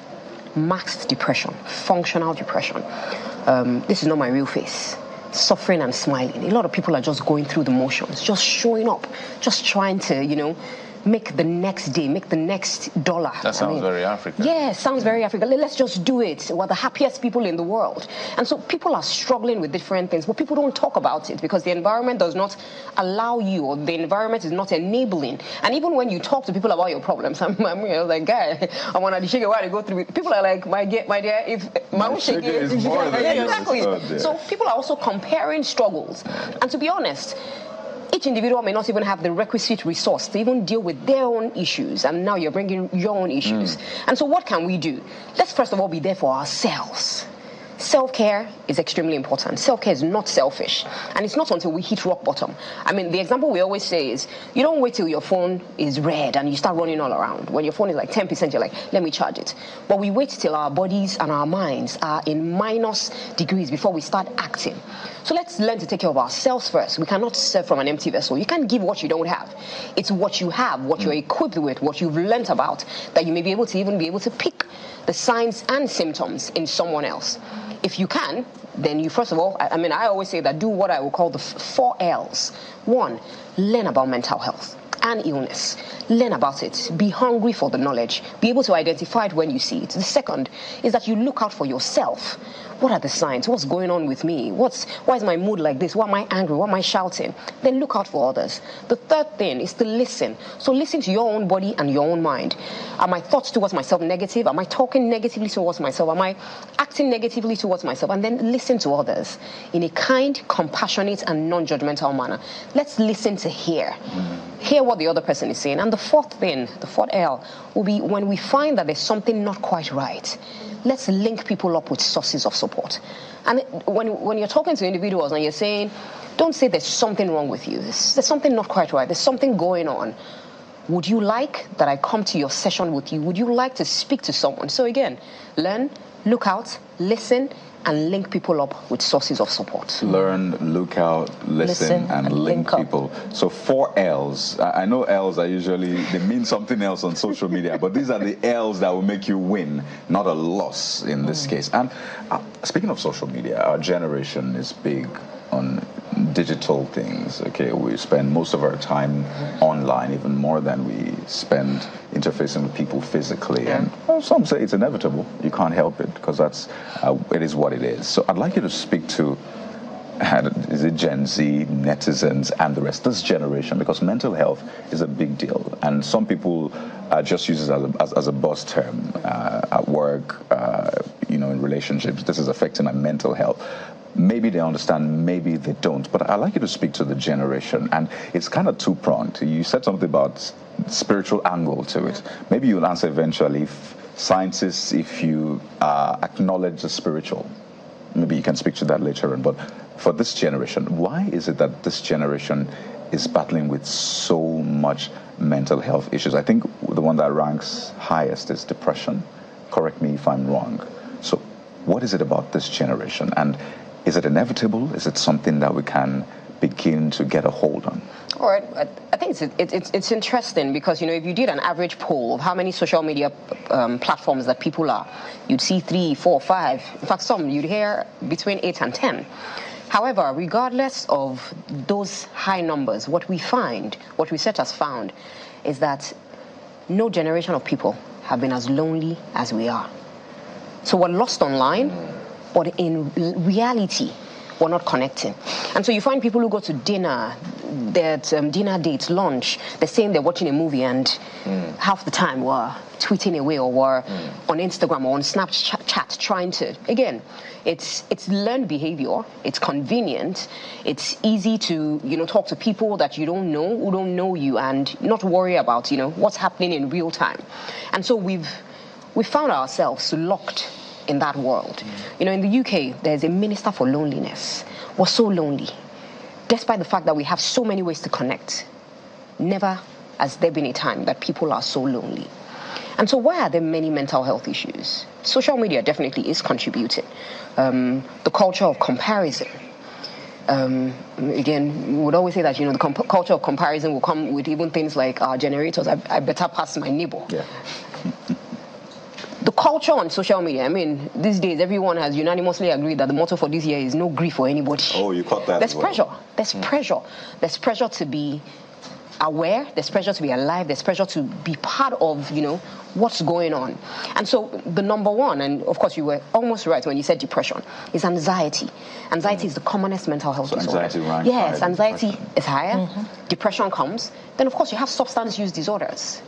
masked depression, functional depression. This is not my real face. Suffering and smiling. A lot of people are just going through the motions, just showing up, just trying to, make the next day, make the next dollar. That sounds very African. Yeah, sounds very African. Let's just do it. We're the happiest people in the world. And so people are struggling with different things, but people don't talk about it because the environment does not allow you, or the environment is not enabling. And even when you talk to people about your problems, I'm like, guy, I want to shake it while I go through it. People are like, my dear, if my own shake is more than exactly. So people are also comparing struggles. And to be honest, each individual may not even have the requisite resource to even deal with their own issues, and now you're bringing your own issues. And so what can we do? Let's first of all be there for ourselves. Self-care is extremely important. Self-care is not selfish. And it's not until we hit rock bottom. The example we always say is, you don't wait till your phone is red and you start running all around. When your phone is like 10%, you're like, let me charge it. But we wait till our bodies and our minds are in minus degrees before we start acting. So let's learn to take care of ourselves first. We cannot serve from an empty vessel. You can't give what you don't have. It's what you have, what you're equipped with, what you've learned about, that you may be able to pick the signs and symptoms in someone else. If you can, then you first of all, I always say that do what I will call the 4 L's. 1, learn about mental health. an illness. Learn about it. Be hungry for the knowledge. Be able to identify it when you see it. The second is that you look out for yourself. What are the signs? What's going on with me? Why is my mood like this? Why am I angry? Why am I shouting? Then look out for others. The third thing is to listen. So listen to your own body and your own mind. Are my thoughts towards myself negative? Am I talking negatively towards myself? Am I acting negatively towards myself? And then listen to others in a kind, compassionate, and non-judgmental manner. Let's listen to hear what the other person is saying. And the fourth thing, the fourth L, will be when we find that there's something not quite right, let's link people up with sources of support. And when you're talking to individuals and you're saying, don't say there's something wrong with you. There's something not quite right. There's something going on. Would you like that I come to your session with you? Would you like to speak to someone? So again, learn, look out, listen, and link people up with sources of support. Learn, look out, listen and link people. So 4 L's. I know L's are usually, they mean something else on social media, but these are the L's that will make you win, not a loss in this case. And speaking of social media, our generation is big on digital things. Okay, we spend most of our time online, even more than we spend interfacing with people physically. And some say it's inevitable. You can't help it because it is what it is. So I'd like you to speak to, is it Gen Z, netizens, and the rest, this generation, because mental health is a big deal. And some people just use it as a buzz term at work, in relationships. This is affecting my mental health. Maybe they understand, maybe they don't. But I'd like you to speak to the generation. And it's kind of two-pronged. You said something about spiritual angle to it. Maybe you'll answer eventually. If you acknowledge the spiritual. Maybe you can speak to that later on. But for this generation, why is it that this generation is battling with so much mental health issues? I think the one that ranks highest is depression. Correct me if I'm wrong. So what is it about this generation? And is it inevitable? Is it something that we can begin to get a hold on? All right. I think it's interesting because, if you did an average poll of how many social media platforms that people are, you'd see 3, 4, 5. In fact, some you'd hear between 8 and 10. However, regardless of those high numbers, what research has found is that no generation of people have been as lonely as we are. So we're lost online, but in reality, we're not connecting. And so you find people who go to dinner, their dinner dates, lunch, they're saying they're watching a movie and half the time we're tweeting away or we're on Instagram or on Snapchat trying to, again, it's learned behavior, it's convenient, it's easy to, talk to people that you don't know, who don't know you, and not worry about, what's happening in real time. And so we found ourselves locked in that world. In the UK, there's a minister for loneliness. We're so lonely. Despite the fact that we have so many ways to connect, never has there been a time that people are so lonely. And so why are there many mental health issues? Social media definitely is contributing. The culture of comparison. Again, we would always say that, the culture of comparison will come with even things like generators. I better pass my neighbor. Yeah. The culture on social media, these days everyone has unanimously agreed that the motto for this year is no grief for anybody. Oh, you caught that. There's pressure. There's pressure. There's pressure to be aware. There's pressure to be alive. There's pressure to be part of, what's going on. And so the number one, and of course you were almost right when you said depression, is anxiety. Anxiety is the commonest mental health disorder. Anxiety ranks higher. Yes, anxiety is higher. Depression comes. Then of course you have substance use disorders.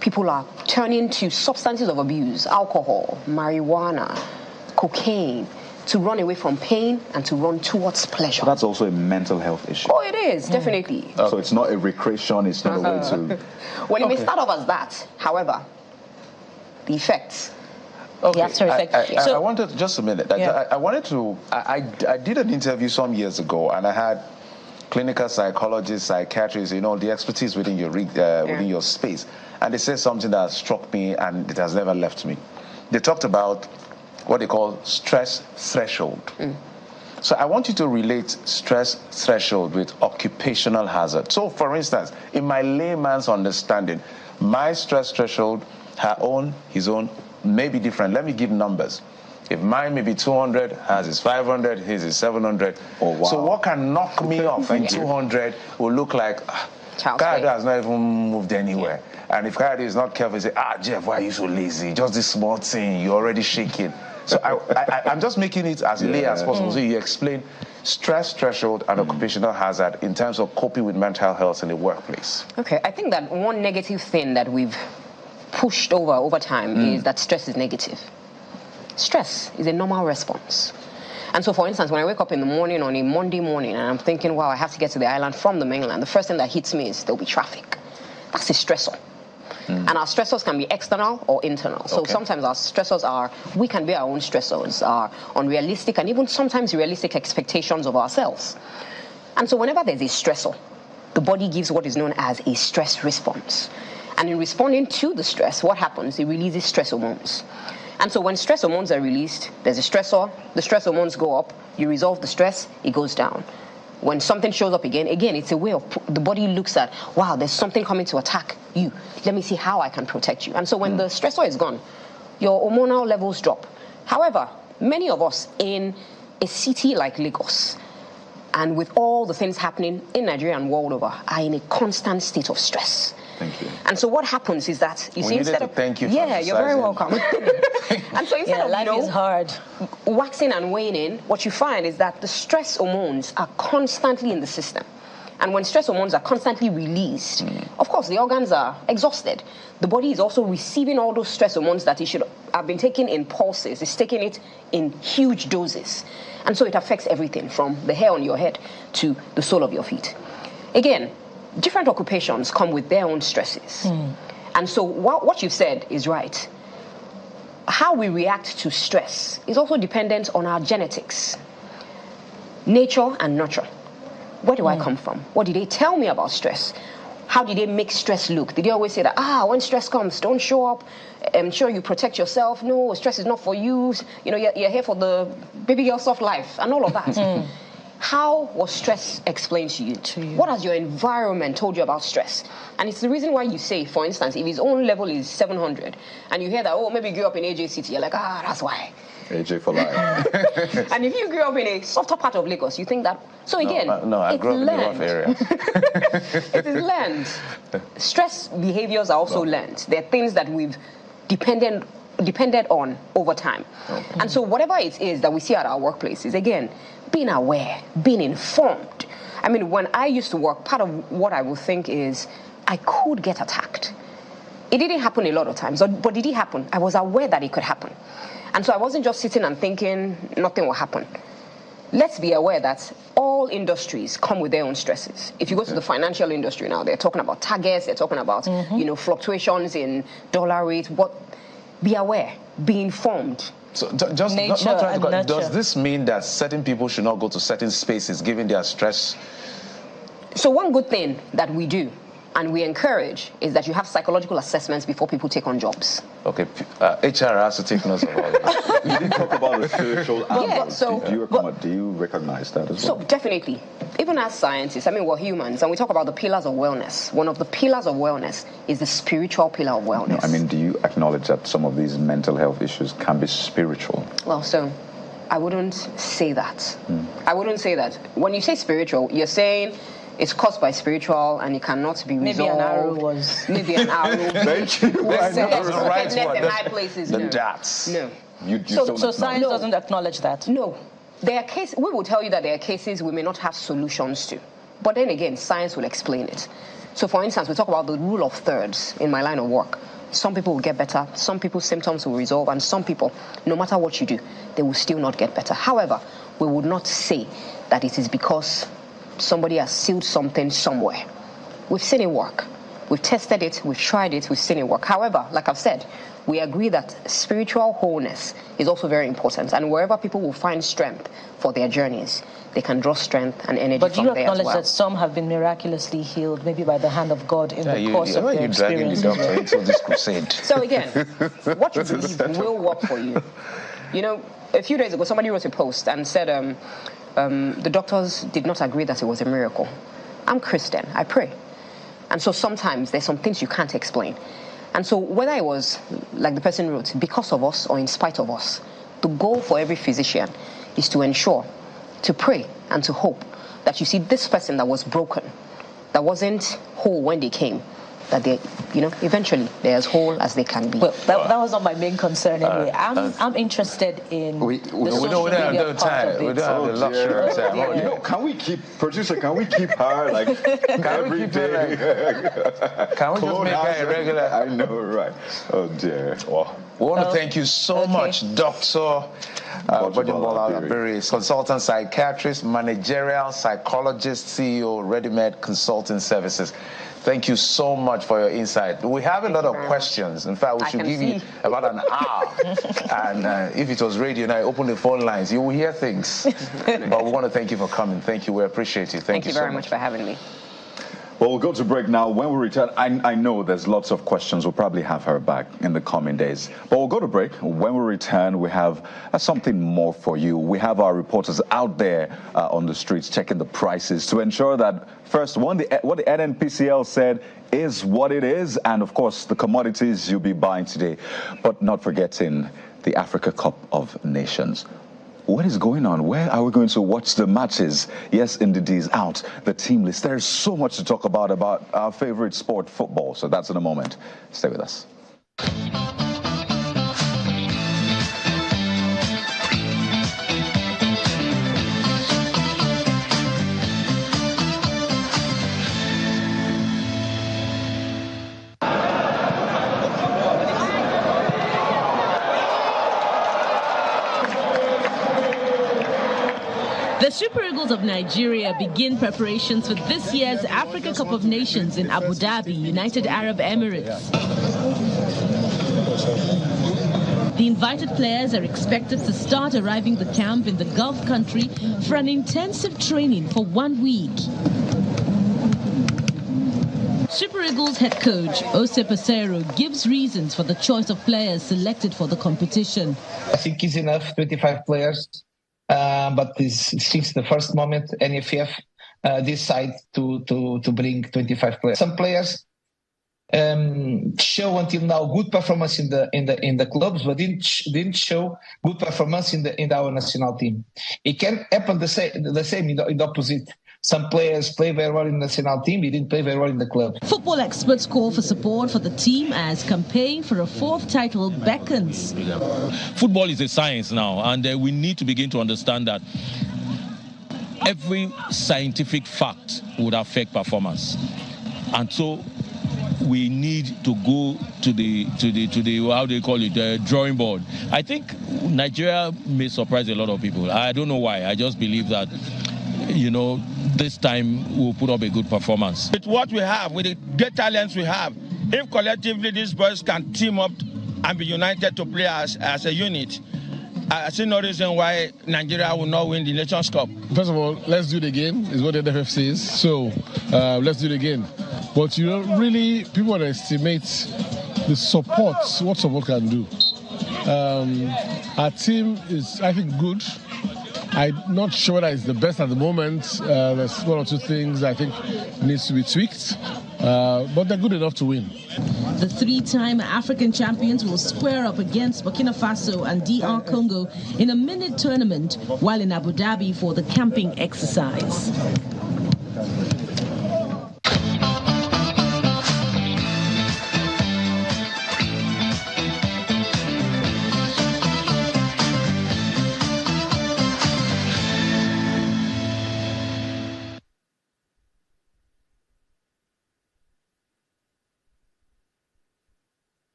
People are turning to substances of abuse, alcohol, marijuana, cocaine, to run away from pain and to run towards pleasure. So that's also a mental health issue. Oh, it is, definitely. Okay. So it's not a recreation, it's not a way to... Well, it may start off as that. However, the effects... Okay, I wanted, just a minute. I did an interview some years ago, and I had clinical psychologists, psychiatrists, the expertise within your space. And they said something that struck me and it has never left me. They talked about what they call stress threshold. So I want you to relate stress threshold with occupational hazard. So for instance, in my layman's understanding, my stress threshold, his own, may be different. Let me give numbers. If mine may be 200, hers is 500, his is 700. Oh, wow. So what can knock me off in 200 will look like... Kayode has not even moved anywhere. Yeah. And if Kayode is not careful, he say, Jeff, why are you so lazy? Just this small thing, you're already shaking. So I'm just making it as lay as possible. So you explain stress threshold and occupational hazard in terms of coping with mental health in the workplace. Okay, I think that one negative thing that we've pushed over time is that stress is negative. Stress is a normal response. And so, for instance, when I wake up in the morning on a Monday morning and I'm thinking, wow, I have to get to the island from the mainland, the first thing that hits me is there'll be traffic. That's a stressor. And our stressors can be external or internal. So sometimes our stressors we can be our own stressors, are unrealistic and even sometimes realistic expectations of ourselves. And so whenever there's a stressor, the body gives what is known as a stress response. And in responding to the stress, what happens? It releases stress hormones. And so when stress hormones are released, there's a stressor, the stress hormones go up, you resolve the stress, it goes down. When something shows up again, it's a way of, the body looks at, wow, there's something coming to attack you. Let me see how I can protect you. And so when the stressor is gone, your hormonal levels drop. However, many of us in a city like Lagos, and with all the things happening in Nigeria and world over, are in a constant state of stress. Thank you. And so what happens is that you see, instead of thank you, you're very welcome. And so instead of life is hard, waxing and waning, what you find is that the stress hormones are constantly in the system. And when stress hormones are constantly released, of course, the organs are exhausted. The body is also receiving all those stress hormones that it should have been taking in pulses. It's taking it in huge doses. And so it affects everything from the hair on your head to the sole of your feet. Again, different occupations come with their own stresses. And so what you've said is right. How we react to stress is also dependent on our genetics, nature and nurture. Where do I come from? What did they tell me about stress? How did they make stress look? Did they always say that, when stress comes, don't show up, ensure you protect yourself, no, stress is not for you, you're here for the baby girl soft life, and all of that. How was stress explained to you? What has your environment told you about stress? And it's the reason why you say, for instance, if his own level is 700, and you hear that, maybe you grew up in AJ City, you're like, that's why. AJ for life. And if you grew up in a softer part of Lagos, you think that. So again, no, I grew up in the rough area. It is learned. Stress behaviors are also learned. They're things that we've depended on over time. And so whatever it is that we see at our workplaces, again, being aware, being informed. I mean, when I used to work, part of what I would think is I could get attacked. It didn't happen a lot of times, but did it happen? I was aware that it could happen. And so I wasn't just sitting and thinking nothing will happen. Let's be aware that all industries come with their own stresses. If you go to the financial industry now, they're talking about targets, they're talking about fluctuations in dollar rate. Be aware, be informed. So just does this mean that certain people should not go to certain spaces given their stress? So one good thing that we do and we encourage is that you have psychological assessments before people take on jobs. Okay, HR has to take notes of all this. We did talk about the spiritual aspect. Do you recognize that as well? So definitely. Even as scientists, we're humans, and we talk about the pillars of wellness. One of the pillars of wellness is the spiritual pillar of wellness. No, do you acknowledge that some of these mental health issues can be spiritual? Well, so I wouldn't say that. I wouldn't say that. When you say spiritual, you're saying it's caused by spiritual and it cannot be resolved. Maybe an arrow was. Maybe an arrow. Thank you. Left in high places. The dots. No. So science doesn't acknowledge that? No. There are cases, we will tell you that there are cases we may not have solutions to. But then again, science will explain it. So for instance, we talk about the rule of thirds in my line of work. Some people will get better, some people's symptoms will resolve, and some people, no matter what you do, they will still not get better. However, we would not say that it is because somebody has sealed something somewhere. We've seen it work. We've tested it, we've tried it, we've seen it work. However, like I've said, we agree that spiritual wholeness is also very important. And wherever people will find strength for their journeys, they can draw strength and energy from there as well. But do you acknowledge that some have been miraculously healed, maybe by the hand of God in the course of their experience? You're dragging the doctor into this crusade. So again, what you believe will work for you. A few days ago, somebody wrote a post and said the doctors did not agree that it was a miracle. I'm Christian. I pray. And so sometimes there's some things you can't explain. And so whether it was, like the person wrote, because of us or in spite of us, the goal for every physician is to ensure, to pray and to hope that you see this person that was broken that wasn't whole when they came, that they, eventually they're as whole as they can be. Well, that was not my main concern anyway. I'm interested in we don't have no time. We don't have the luxury of time. Can we keep her like every day? Can we just make her a regular? I know, right? Oh dear. Well, we want to thank you so much, Dr. Bojumola Abiri, consultant psychiatrist, managerial psychologist, CEO, Ready-Made Consulting Services. Thank you so much for your insight. We have a lot of questions. In fact, we should give you about an hour. And if it was radio and I open the phone lines, you will hear things. But we want to thank you for coming. Thank you. We appreciate you. Thank you so very much for having me. Well, we'll go to break now. When we return, I know there's lots of questions. We'll probably have her back in the coming days. But we'll go to break. When we return, we have something more for you. We have our reporters out there on the streets checking the prices to ensure that, first, what the NNPCL said is what it is, and, of course, the commodities you'll be buying today. But not forgetting the Africa Cup of Nations. What is going on? Where are we going to watch the matches? Yes, Ndidi is out. The team list. There's so much to talk about our favorite sport, football. So that's in a moment. Stay with us. The Super Eagles of Nigeria begin preparations for this year's Africa Cup of Nations in Abu Dhabi, United Arab Emirates. The invited players are expected to start arriving the camp in the Gulf country for an intensive training for 1 week. Super Eagles head coach Ose Pesero gives reasons for the choice of players selected for the competition. I think it's enough, 25 players. But since the first moment, NFF decided to bring 25 players. Some players show until now good performance in the clubs, but didn't show good performance in our national team. It can happen the same in the opposite. Some players play very well in the national team, he didn't play very well in the club. Football experts call for support for the team as campaign for a fourth title beckons. Football is a science now, and we need to begin to understand that every scientific fact would affect performance. And so we need to go to the how do you call it, the drawing board. I think Nigeria may surprise a lot of people. I don't know why. I just believe that, this time we'll put up a good performance. With what we have, with the great talents we have, if collectively these boys can team up and be united to play as a unit, I see no reason why Nigeria will not win the Nations Cup. First of all, let's do the game, is what the NFF says. So let's do the game. But really, people underestimate the support, what support can do. Our team is, I think, good. I'm not sure whether it's the best at the moment. There's one or two things I think needs to be tweaked, but they're good enough to win. The three-time African champions will square up against Burkina Faso and DR Congo in a mini tournament while in Abu Dhabi for the camping exercise.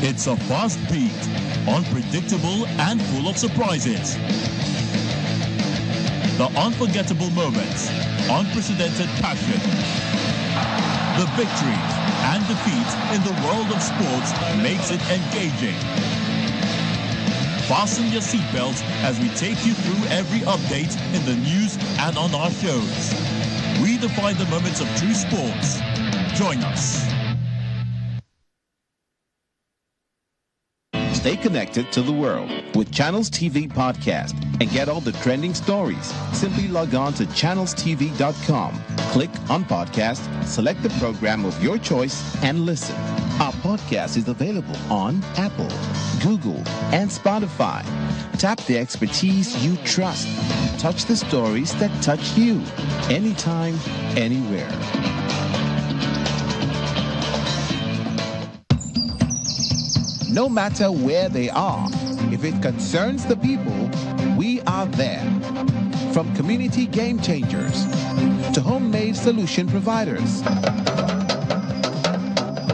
It's a fast beat, unpredictable and full of surprises. The unforgettable moments, unprecedented passion, the victories and defeats in the world of sports makes it engaging. Fasten your seatbelts as we take you through every update in the news and on our shows. We define the moments of true sports. Join us. Stay connected to the world with Channels TV Podcast and get all the trending stories. Simply log on to channelstv.com. Click on podcast, select the program of your choice, and listen. Our podcast is available on Apple, Google, and Spotify. Tap the expertise you trust. Touch the stories that touch you. Anytime, anywhere. No matter where they are, if it concerns the people, we are there. From community game changers to homemade solution providers,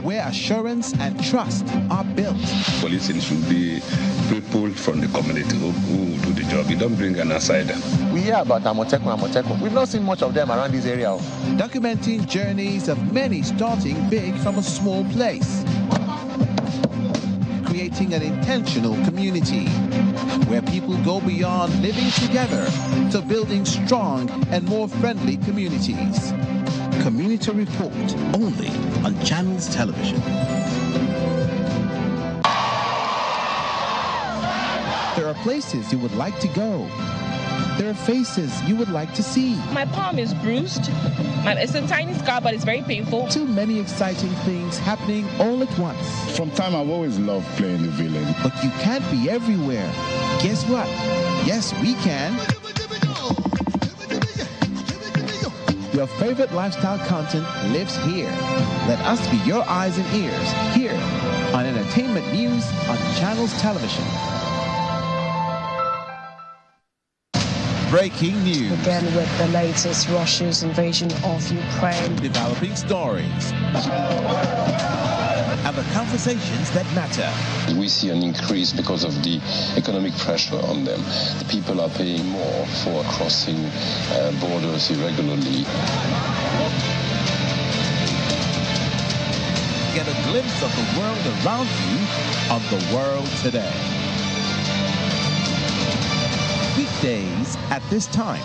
where assurance and trust are built. Policing should be people from the community who do the job. You don't bring an outsider. We hear about Amotekun. We've not seen much of them around this area. Documenting journeys of many starting big from a small place. Creating an intentional community where people go beyond living together to building strong and more friendly communities. Community Report, only on Channels Television. There are places you would like to go. There are faces you would like to see. My palm is bruised. It's a tiny scar, but it's very painful. Too many exciting things happening all at once. From time I've always loved playing the villain. But you can't be everywhere. Guess what? Yes, we can. Your favorite lifestyle content lives here. Let us be your eyes and ears here on Entertainment News on Channels Television. Breaking news. Again with the latest Russia's invasion of Ukraine. Developing stories. And the conversations that matter. We see an increase because of the economic pressure on them. The people are paying more for crossing borders irregularly. Get a glimpse of the world around you on The World Today. Weekdays at this time.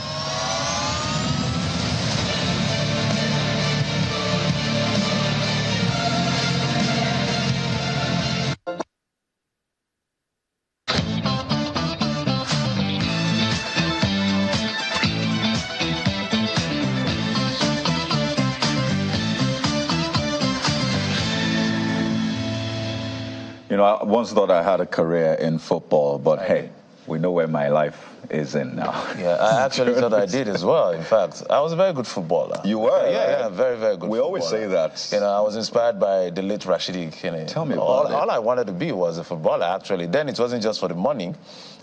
You know, I once thought I had a career in football, but hey, we know where my life is in now. Yeah, I actually thought I did as well. In fact, I was a very good footballer. You were? Yeah, very, very good. We always say that. You know, I was inspired by the late Rashidi. Tell me about it. All I wanted to be was a footballer, actually. Then it wasn't just for the money.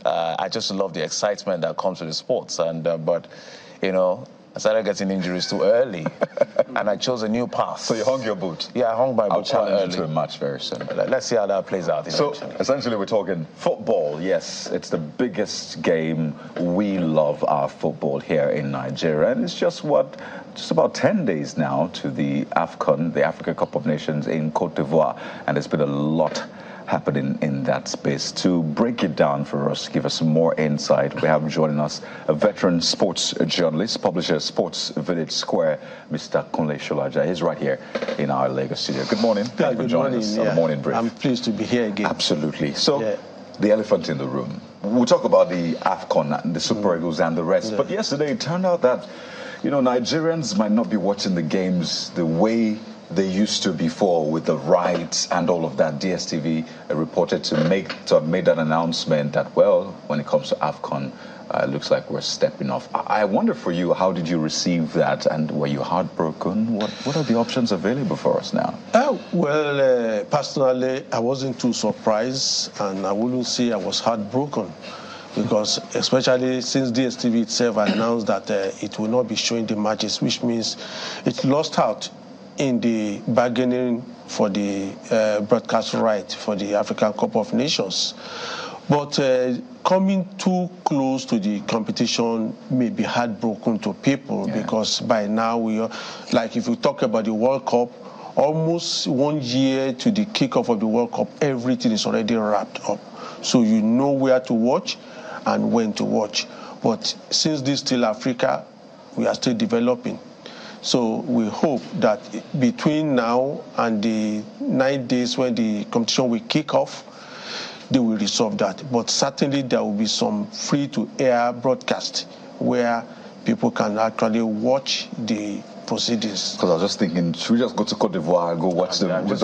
I just loved the excitement that comes with the sports. And but, you know, I started getting injuries too early, and I chose a new path. So you hung your boot? Yeah, I hung my boot. I'll challenge you to a match very soon. Let's see how that plays out eventually. So, essentially, we're talking football. Yes, it's the biggest game. We love our football here in Nigeria. And it's just about 10 days now to the AFCON, the Africa Cup of Nations in Cote d'Ivoire. And there's been a lot happening in that space. To break it down for us, give us some more insight, we have joining us a veteran sports journalist, publisher, Sports Village Square, Mr. Kunle Sholaja. He's right here in our Lagos studio. Good morning. Thank you for joining us on the morning brief. I'm pleased to be here again. Absolutely. So, the elephant in the room. We'll talk about the AFCON and the Super Eagles and the rest. But yesterday it turned out that, you know, Nigerians might not be watching the games the way they used to before, with the rights and all of that. DSTV reported to have made that announcement that, well, when it comes to AFCON, it looks like we're stepping off. I wonder for you, how did you receive that, and were you heartbroken? What are the options available for us now? Personally, I wasn't too surprised, and I wouldn't say I was heartbroken, because especially since DSTV itself announced that it will not be showing the matches, which means it lost out in the bargaining for the broadcast right for the African Cup of Nations. But coming too close to the competition may be heartbroken to people, because by now we are, like if you talk about the World Cup, almost 1 year to the kickoff of the World Cup, everything is already wrapped up. So you know where to watch and when to watch. But since this is still Africa, we are still developing. So we hope that between now and the 9 days when the competition will kick off, they will resolve that. But certainly there will be some free-to-air broadcast where people can actually watch the proceedings. Because I was just thinking, should we just go to Cote d'Ivoire and go watch the matches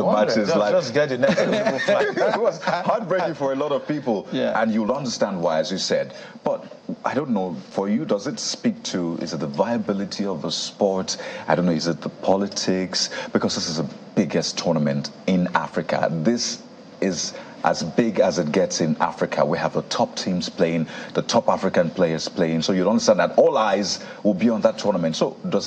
live? Just get the next flight. It was heartbreaking for a lot of people, and you'll understand why, as you said. But I don't know, for you, does it speak to, is it the viability of the sport? I don't know, is it the politics? Because this is the biggest tournament in Africa. This is as big as it gets in Africa. We have the top teams playing, the top African players playing. So you'll understand that all eyes will be on that tournament. So do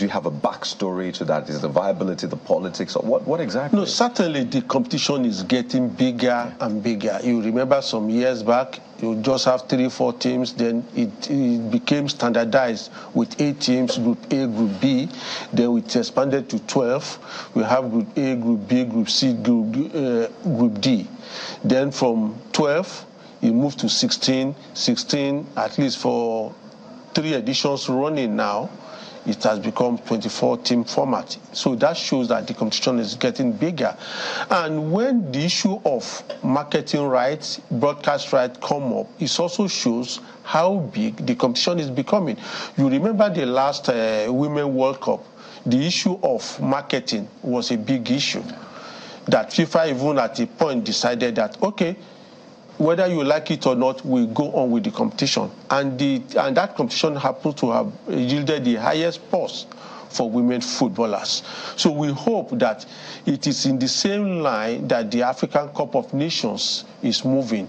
you have a backstory to that? Is the viability, the politics, or what exactly? No, certainly the competition is getting bigger and bigger. You remember some years back, you just have 3-4 teams, then it became standardized with 8 teams, Group A, Group B. Then it expanded to 12. We have Group A, Group B, Group C, Group D. Then from 12, you move to 16, at least for 3 editions running now, it has become 24-team format. So that shows that the competition is getting bigger. And when the issue of marketing rights, broadcast rights come up, it also shows how big the competition is becoming. You remember the last Women's World Cup, the issue of marketing was a big issue. That FIFA even at a point decided that, okay, whether you like it or not, we go on with the competition. And that competition happens to have yielded the highest purse for women footballers. So we hope that it is in the same line that the African Cup of Nations is moving.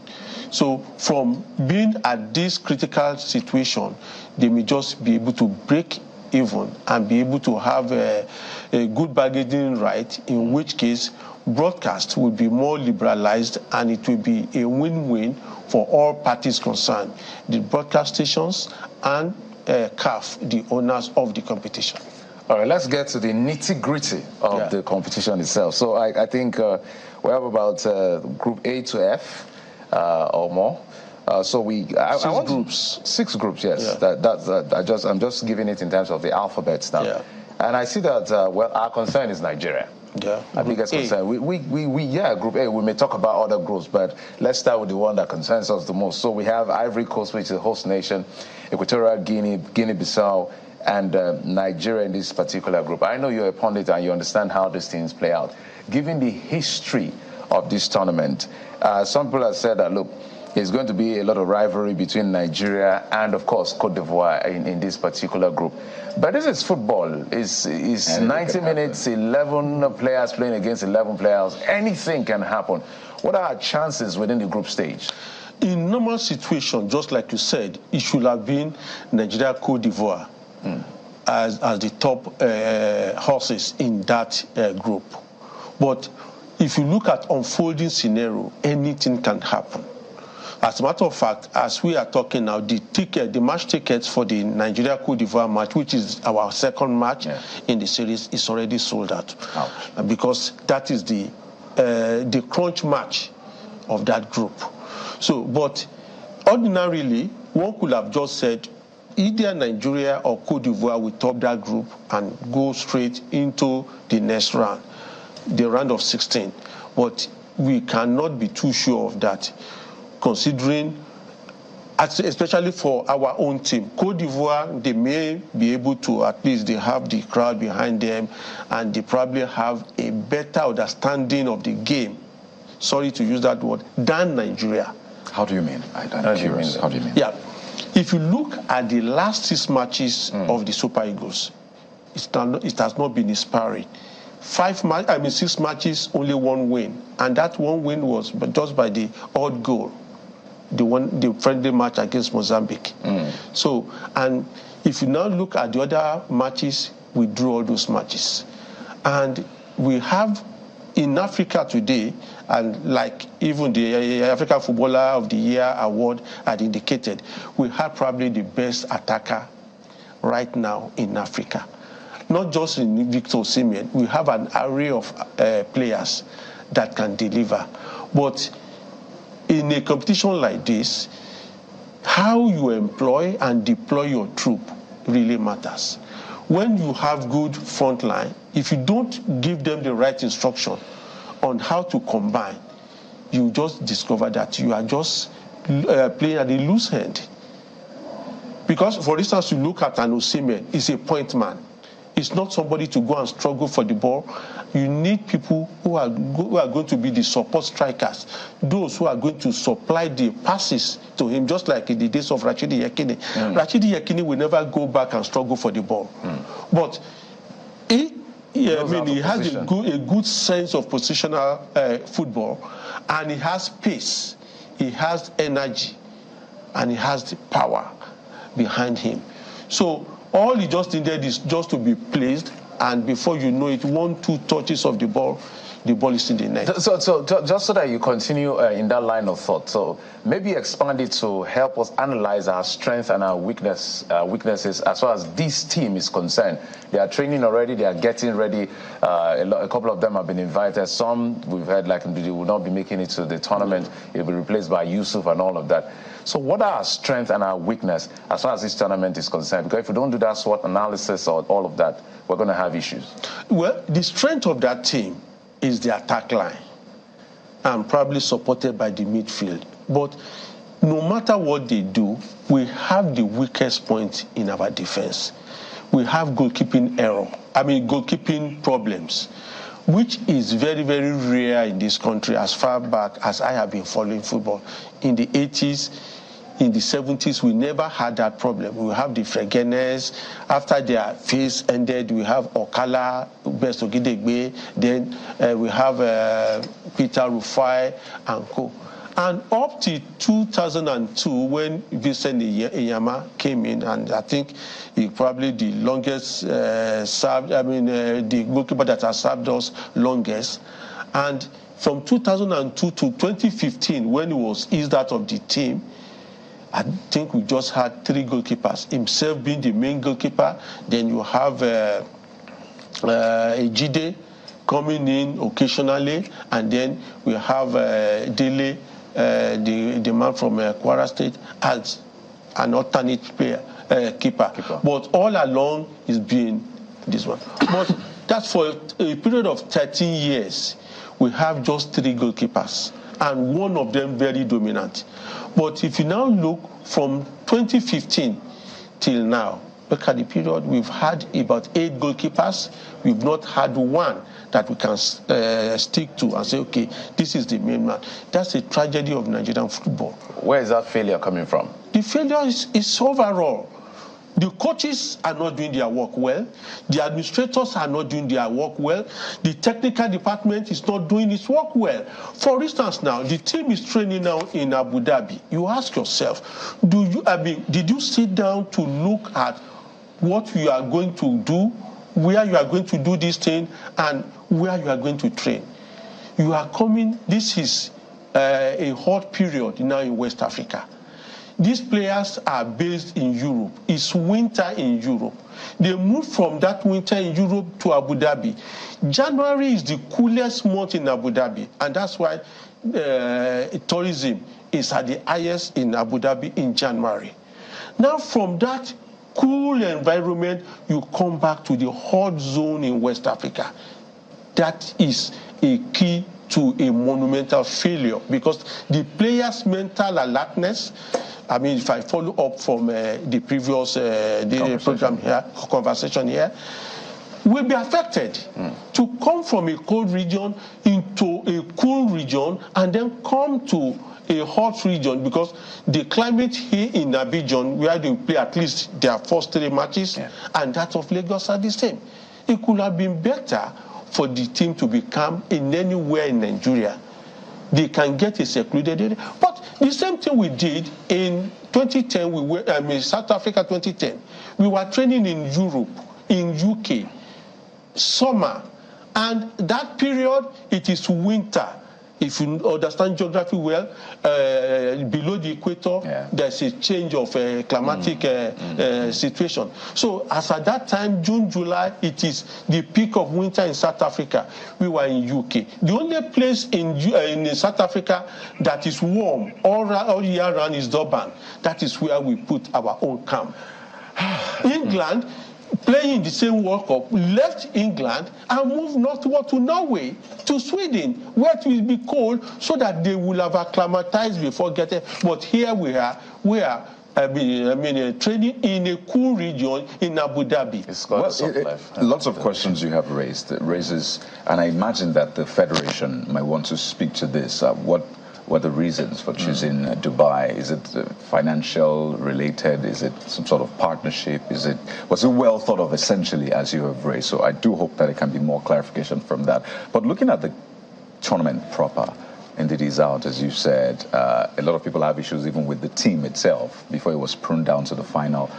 So from being at this critical situation, they may just be able to break even and be able to have a good bargaining right, in which case broadcast will be more liberalized and it will be a win-win for all parties concerned, the broadcast stations and CAF, the owners of the competition. All right, let's get to the nitty-gritty of the competition itself. So I think we have about Group A to F or more. So six groups, yes. Yeah. I'm just giving it in terms of the alphabet now. Yeah. And I see that our concern is Nigeria. Yeah. Our biggest concern. Group A. We may talk about other groups, but let's start with the one that concerns us the most. So we have Ivory Coast, which is the host nation, Equatorial Guinea, Guinea-Bissau, and Nigeria in this particular group. I know you're a pundit and you understand how these things play out. Given the history of this tournament, some people have said that, look, there's going to be a lot of rivalry between Nigeria and, of course, Cote d'Ivoire in this particular group. But this is football. It's 90 minutes, 11 players playing against 11 players. Anything can happen. What are our chances within the group stage? In normal situation, just like you said, it should have been Nigeria, Cote d'Ivoire as the top horses in that group. But if you look at unfolding scenario, anything can happen. As a matter of fact, as we are talking now, the match tickets for the Nigeria-Cote d'Ivoire match, which is our second match in the series, is already sold out. Because that is the crunch match of that group. So, but ordinarily, one could have just said either Nigeria or Cote d'Ivoire will top that group and go straight into the next round, the round of 16. But we cannot be too sure of that, considering, especially for our own team. Cote d'Ivoire, they may be able to, at least they have the crowd behind them, and they probably have a better understanding of the game, sorry to use that word, than Nigeria. How do you mean? I'm curious. How do you mean? Yeah. If you look at the last 6 matches of the Super Eagles, it has not been inspiring. 6 matches, only 1 win. And that 1 win was just by the odd goal, the friendly match against Mozambique. So, and if you now look at the other matches, we drew all those matches. And we have in Africa today, and like even the African Footballer of the Year award had indicated, we have probably the best attacker right now in Africa. Not just in Victor Osimhen, we have an array of players that can deliver. But in a competition like this, how you employ and deploy your troop really matters. When you have good front line, if you don't give them the right instruction on how to combine, you just discover that you are just playing at the loose end. Because, for instance, you look at an Osimhen, he's a point man. It's not somebody to go and struggle for the ball. You need people who are going to be the support strikers, those who are going to supply the passes to him, just like in the days of Rashidi Yekini. Rashidi Yekini will never go back and struggle for the ball. But he has a good sense of positional football, and he has pace, he has energy, and he has the power behind him. So all he just needed is just to be placed, and before you know it, 1-2 touches of the ball is in the net. So just so that you continue in that line of thought, so maybe expand it to help us analyze our strength and our weaknesses as far as this team is concerned. They are training already, they are getting ready. A couple of them have been invited. Some we've heard like they will not be making it to the tournament. It will be replaced by Yusuf and all of that. So what are our strength and our weakness as far as this tournament is concerned? Because if we don't do that SWOT analysis or all of that, we're going to have issues. Well, the strength of that team is the attack line, and probably supported by the midfield. But no matter what they do, we have the weakest point in our defense. We have goalkeeping problems, which is very, very rare in this country as far back as I have been following football. In the 80s, in the 70s, we never had that problem. We have the Fregenes. After their phase ended, we have Okala, Bestogidegbe. Then we have Peter Rufai and co. And up to 2002, when Vincent Iyama came in, and I think he probably the longest the goalkeeper that has served us longest. And from 2002 to 2015, when he was eased out of the team, I think we just had 3 goalkeepers, himself being the main goalkeeper. Then you have Ejide coming in occasionally, and then we have Dele, the man from Kwara State, as an alternate keeper. But all along it's been this one. But that's for a period of 13 years. We have just 3 goalkeepers, and one of them very dominant. But if you now look from 2015 till now, look at the period, we've had about 8 goalkeepers. We've not had one that we can stick to and say, okay, this is the main man. That's a tragedy of Nigerian football. Where is that failure coming from? The failure is overall. The coaches are not doing their work well. The administrators are not doing their work well. The technical department is not doing its work well. For instance, now, the team is training now in Abu Dhabi. You ask yourself, did you sit down to look at what you are going to do, where you are going to do this thing, and where you are going to train? You are coming, this is a hot period now in West Africa. These players are based in Europe. It's winter in Europe. They moved from that winter in Europe to Abu Dhabi. January is the coolest month in Abu Dhabi, and that's why tourism is at the highest in Abu Dhabi in January. Now, from that cool environment, you come back to the hot zone in West Africa. That is a key to a monumental failure, because the players' mental alertness, I mean, if I follow up from the previous conversation here, will be affected. To come from a cold region into a cool region and then come to a hot region, because the climate here in Abidjan, where they play at least their first 3 matches, and that of Lagos are the same. It could have been better for the team to become in anywhere in Nigeria. They can get a secluded area. But the same thing we did in 2010, South Africa 2010. We were training in Europe, in UK, summer. And that period, it is winter. If you understand geography well, below the equator, there's a change of climatic situation. So as at that time, June, July, it is the peak of winter in South Africa. We were in UK. The only place in South Africa that is warm all year round is Durban. That is where we put our own camp. England, playing the same World Cup, left England and moved northward to Norway, to Sweden, where it will be cold, so that they will have acclimatized before getting. But here we are training in a cool region in Abu Dhabi. It's got lots of questions you have raised. It raises, and I imagine that the Federation might want to speak to this. What were the reasons for choosing Dubai? Is it financial related? Is it some sort of partnership? Was it well thought of essentially, as you have raised? So I do hope that it can be more clarification from that. But looking at the tournament proper, indeed is out, as you said. A lot of people have issues even with the team itself before it was pruned down to the final.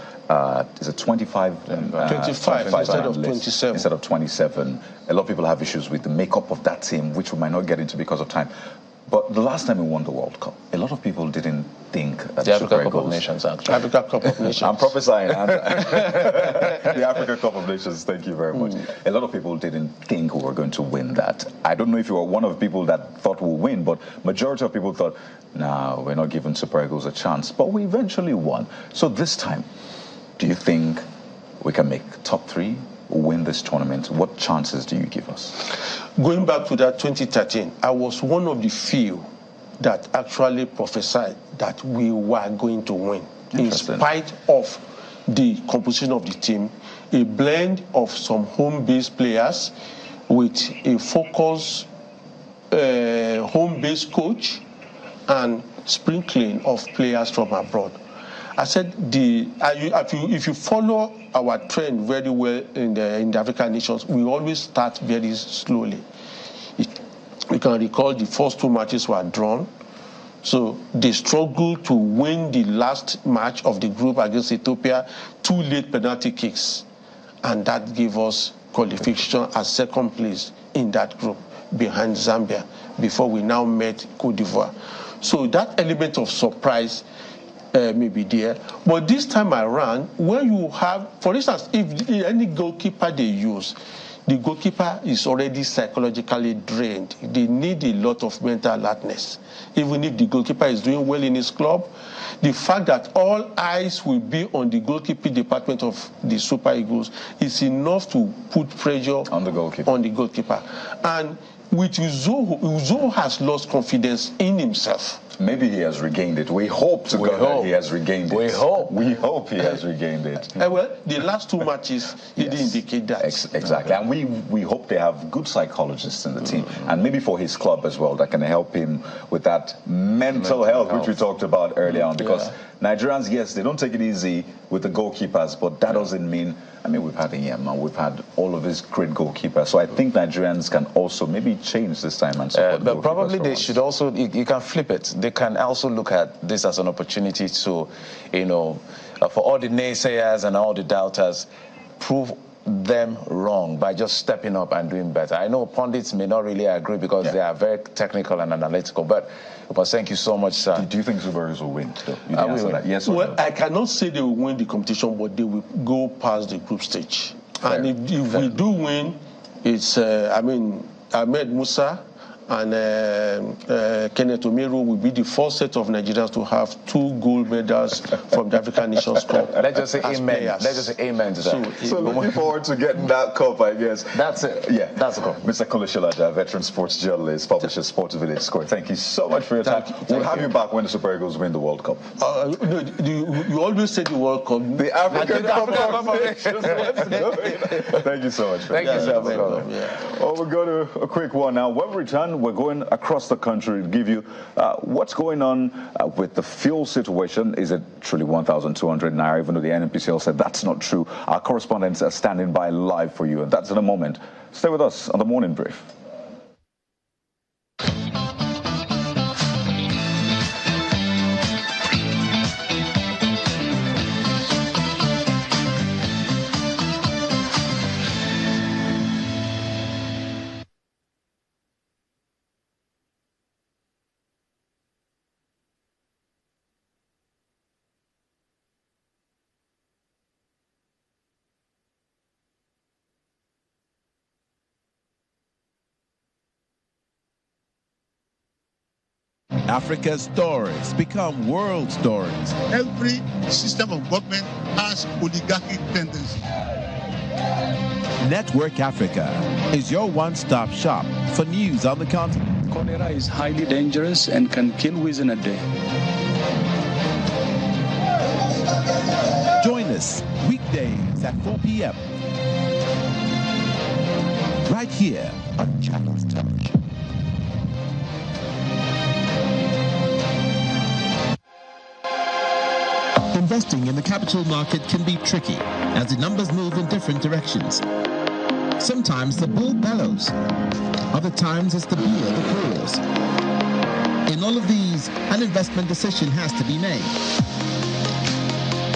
Is it 25? 25 instead of 27. Instead of 27. A lot of people have issues with the makeup of that team, which we might not get into because of time. But the last time we won the World Cup, a lot of people didn't think that the Africa Cup of Nations, actually. Africa Cup of Nations. I'm prophesying. The Africa Cup of Nations, thank you very much. A lot of people didn't think we were going to win that. I don't know if you were one of the people that thought we'll win, but majority of people thought, no, we're not giving Super Eagles a chance. But we eventually won. So this time, do you think we can make top 3? Win this tournament? What chances do you give us? Going back to that 2013, I was one of the few that actually prophesied that we were going to win, in spite of the composition of the team, a blend of some home-based players with a focused home-based coach and sprinkling of players from abroad. I said, if you follow our trend very well in the African nations, we always start very slowly. We can recall the first 2 matches were drawn. So they struggled to win the last match of the group against Ethiopia, 2 late penalty kicks. And that gave us qualification as second place in that group behind Zambia before we now met Cote d'Ivoire. So that element of surprise may be there. But this time around, when you have, for instance, if any goalkeeper they use, the goalkeeper is already psychologically drained. They need a lot of mental alertness. Even if the goalkeeper is doing well in his club, the fact that all eyes will be on the goalkeeping department of the Super Eagles is enough to put pressure on the goalkeeper. And with Uzo has lost confidence in himself. Maybe he has regained it. We hope to God that he has regained it. We hope he has regained it. Well, the last 2 matches didn't indicate that. Exactly. And we hope they have good psychologists in the team. And maybe for his club as well, that can help him with that mental health, which we talked about earlier on. Because Nigerians, yes, they don't take it easy with the goalkeepers, but that doesn't mean, I mean, we've had Iyema, we've had all of these great goalkeepers. So I think Nigerians can also maybe change this time and support but probably they should also, you can flip it. They can also look at this as an opportunity to, for all the naysayers and all the doubters, prove them wrong by just stepping up and doing better. I know pundits may not really agree because they are very technical and analytical, but thank you so much, sir. Do you think Super Eagles will win? Yes or no? I cannot say they will win the competition, but they will go past the group stage. And if we do win, it's, Ahmed Musa and Kenneth Omeru will be the first set of Nigerians to have 2 gold medals from the African Nations Cup. Let's just say amen. Let's just say amen to that. So looking forward to getting that cup, I guess. That's it. Yeah, that's the cup. Mr. Koloshilaja, veteran sports journalist, publisher, Sports Village Score. Thank you so much for your time. We'll have you back when the Super Eagles win the World Cup. You always say the World Cup. The African Cup of Nations. Thank you so much. Thank you, sir. Well, we'll go to a quick one now. When we return, we're going across the country to give you what's going on with the fuel situation. Is it truly 1,200 naira, even though the NNPCL said that's not true? Our correspondents are standing by live for you, and that's in a moment. Stay with us on the Morning Brief. Africa's stories become world stories. Every system of government has oligarchic tendencies. Network Africa is your one-stop shop for news on the continent. Cholera is highly dangerous and can kill within a day. analysis, weekdays at 4 p.m. Right here on Channels Television. Investing in the capital market can be tricky as the numbers move in different directions. Sometimes the bull bellows, other times it's the beer that roars. In all of these, an investment decision has to be made.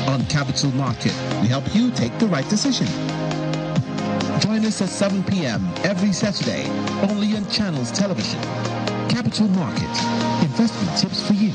On Capital Market, we help you take the right decision. Join us at 7 p.m. every Saturday, only on Channels Television. Capital Market, investment tips for you.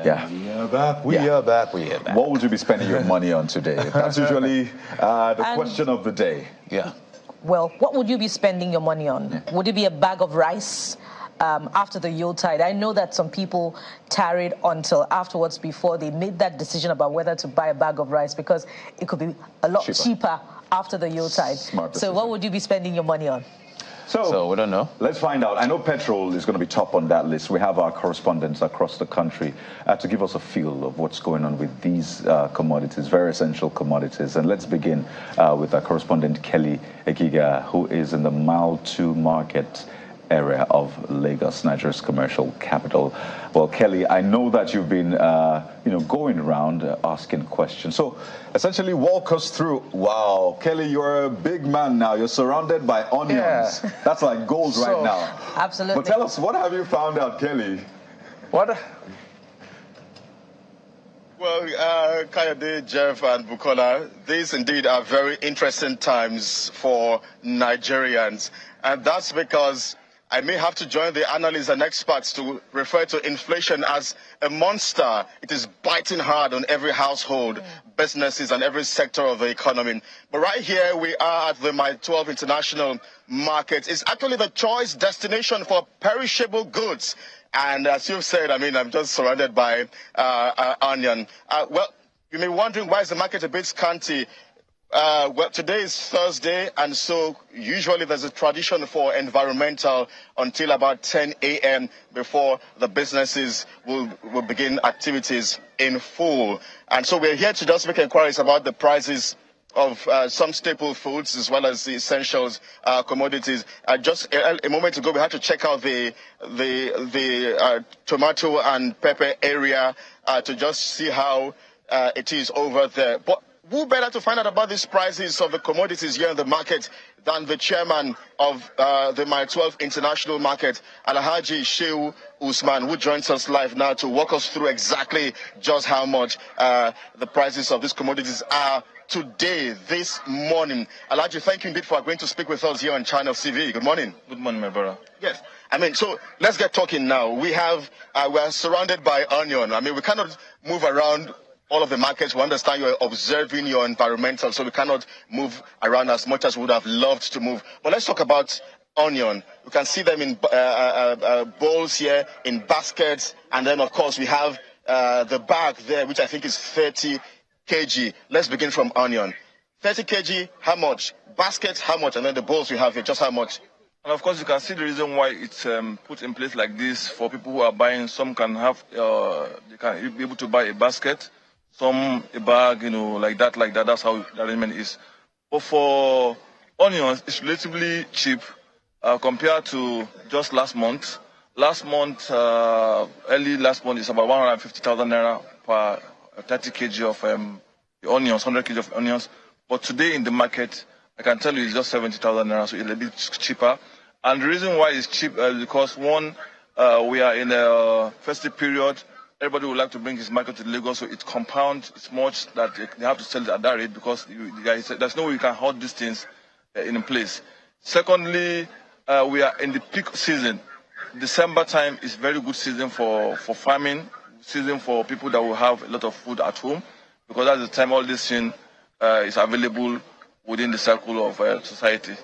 Yeah. We are back. We are back. What would you be spending your money on today? That's usually the question of the day. Yeah. Well, what would you be spending your money on? Yeah. Would it be a bag of rice after the Yuletide? I know that some people tarried until afterwards before they made that decision about whether to buy a bag of rice because it could be a lot cheaper after the Yuletide. So what would you be spending your money on? So we don't know. Let's find out. I know petrol is going to be top on that list. We have our correspondents across the country to give us a feel of what's going on with these commodities, very essential commodities. And let's begin with our correspondent Kelly Ekiga, who is in the Mile 2 market area of Lagos, Nigeria's commercial capital. Well, Kelly, I know that you've been, going around asking questions. So, essentially, walk us through. Wow, Kelly, you're a big man now. You're surrounded by onions. Yeah. That's like gold right now. Absolutely. But tell us, what have you found out, Kelly? What? Well, Kayode, Jeff, and Bukola, these indeed are very interesting times for Nigerians, and that's because I may have to join the analysts and experts to refer to inflation as a monster. It is biting hard on every household, businesses, and every sector of the economy. But right here we are at the Mile 12 International Market. It's actually the choice destination for perishable goods. And as you've said, I mean, I'm just surrounded by onion. Well, you may be wondering, why is the market a bit scanty? Well, today is Thursday, and so usually there's a tradition for environmental until about 10 a.m. before the businesses will begin activities in full. And so we're here to just make inquiries about the prices of some staple foods as well as the essentials commodities. Just a moment ago, we had to check out the tomato and pepper area to just see how it is over there. But who better to find out about these prices of the commodities here in the market than the chairman of the Mile 12 International Market, Alhaji Shehu Usman, who joins us live now to walk us through exactly just how much the prices of these commodities are today, this morning. Alhaji, thank you indeed for agreeing to speak with us here on Channels TV. Good morning. Good morning, my brother. Yes. I mean, so let's get talking now. We're surrounded by onion. I mean, we cannot move around all of the markets. We understand you're observing your environmental, so we cannot move around as much as we would have loved to move. But let's talk about onion. You can see them in bowls here, in baskets, and then of course we have the bag there, which I think is 30 kg. Let's begin from onion. 30 kg, how much? Baskets, how much? And then the bowls we have here, just how much? And of course, you can see the reason why it's put in place like this for people who are buying. Some can have, they can be able to buy a basket, some a bag, like that. That's how the arrangement is. But for onions, it's relatively cheap compared to just last month. Early last month, is about 150,000 naira per 30 kg of the onions, 100 kg of onions. But today in the market, I can tell you it's just 70,000 naira, so it's a bit cheaper. And the reason why it's cheap is because, one, we are in a festive period. Everybody would like to bring his market to Lagos, so it compounds. It's much that they have to sell it at that rate because there's no way you can hold these things in place. Secondly, we are in the peak season. December time is very good season for farming, season for people that will have a lot of food at home, because that's the time all this thing is available within the circle of society.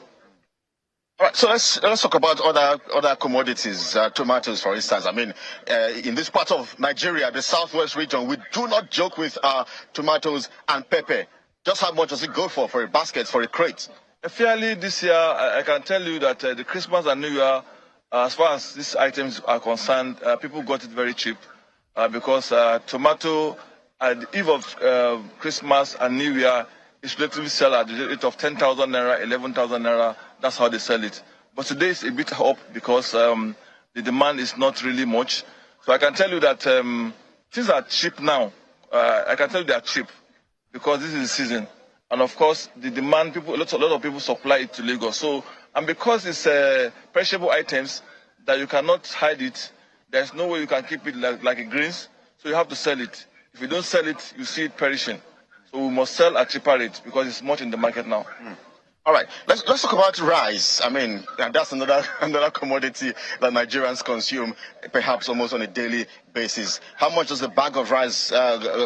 All right, so let's talk about other commodities, tomatoes, for instance. I mean, in this part of Nigeria, the southwest region, we do not joke with tomatoes and pepper. Just how much does it go for a basket, for a crate? Fairly this year, I can tell you that the Christmas and New Year, as far as these items are concerned, people got it very cheap because tomato at the eve of Christmas and New Year is relatively sell at the rate of 10,000 naira, 11,000 naira. That's how they sell it. But today it's a bit up because the demand is not really much. So I can tell you that things are cheap now. I can tell you they are cheap because this is the season. And of course, the demand, a lot of people supply it to Lagos. So, and because it's perishable items that you cannot hide it, there's no way you can keep it like a greens. So you have to sell it. If you don't sell it, you see it perishing. So we must sell at cheaper rate because it's much in the market now. All right, let's talk about rice. I mean, that's another commodity that Nigerians consume, perhaps almost on a daily basis. How much does a bag of rice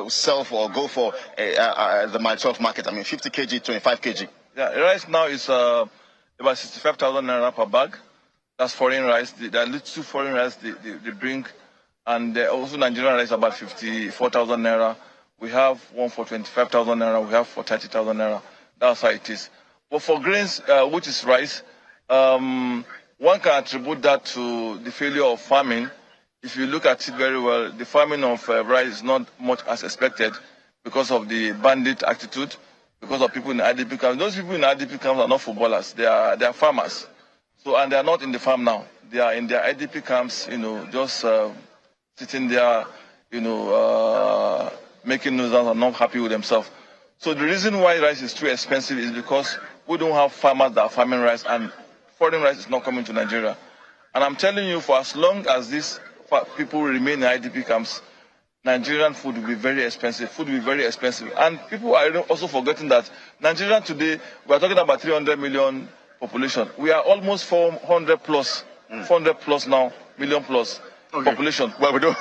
sell for or go for the Mile 12 market? I mean, 50 kg, 25 kg. Yeah, rice now is about 65,000 naira per bag. That's foreign rice. There are little foreign rice they bring, and also Nigerian rice about 54,000 naira. We have one for 25,000 naira. We have for 30,000 naira. That's how it is. But for grains, which is rice, one can attribute that to the failure of farming. If you look at it very well, the farming of rice is not much as expected because of the bandit attitude, because of people in IDP camps. Those people in IDP camps are not footballers; they are farmers. So, and they are not in the farm now. They are in their IDP camps, just sitting there, making nuisance and not happy with themselves. So the reason why rice is too expensive is because we don't have farmers that are farming rice, and foreign rice is not coming to Nigeria. And I'm telling you, for as long as these people remain in IDP camps, Nigerian food will be very expensive. Food will be very expensive. And people are also forgetting that Nigeria today, we are talking about 300 million population. We are almost 400 plus now, million plus. Okay. Population. Well, we don't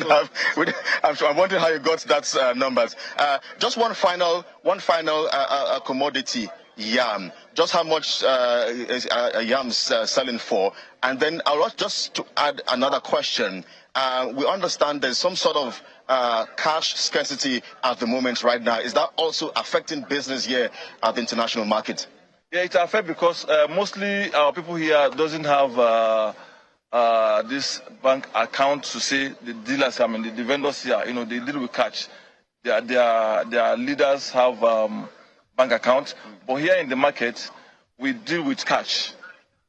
have. I'm wondering how you got that numbers. Just one final commodity, yam. Just how much is yam selling for? And then I'll just to add another question. We understand there's some sort of cash scarcity at the moment right now. Is that also affecting business here at the international market? Yeah, it affects because mostly our people here doesn't have. This bank account to say the dealers, the vendors here, they deal with cash. Their leaders have bank accounts, but here in the market, we deal with cash,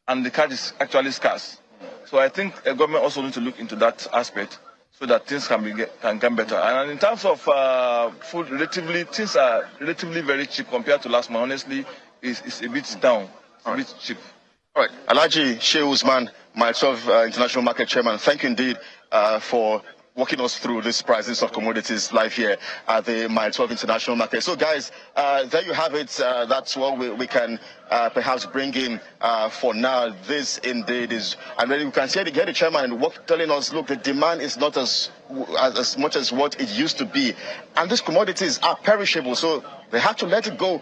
and the cash is actually scarce. So I think the government also needs to look into that aspect so that things can get better. And in terms of food, things are relatively very cheap compared to last month. Honestly, it's a bit down, a bit cheap. All right, Alhaji Shehu Usman, Mile 12 International Market Chairman, thank you indeed for walking us through this prices of commodities live here at the Mile 12 International Market. So guys, there you have it. That's what we can perhaps bring in for now. This indeed is, and then you can see the chairman telling us, look, the demand is not as much as what it used to be. And these commodities are perishable, so they have to let it go,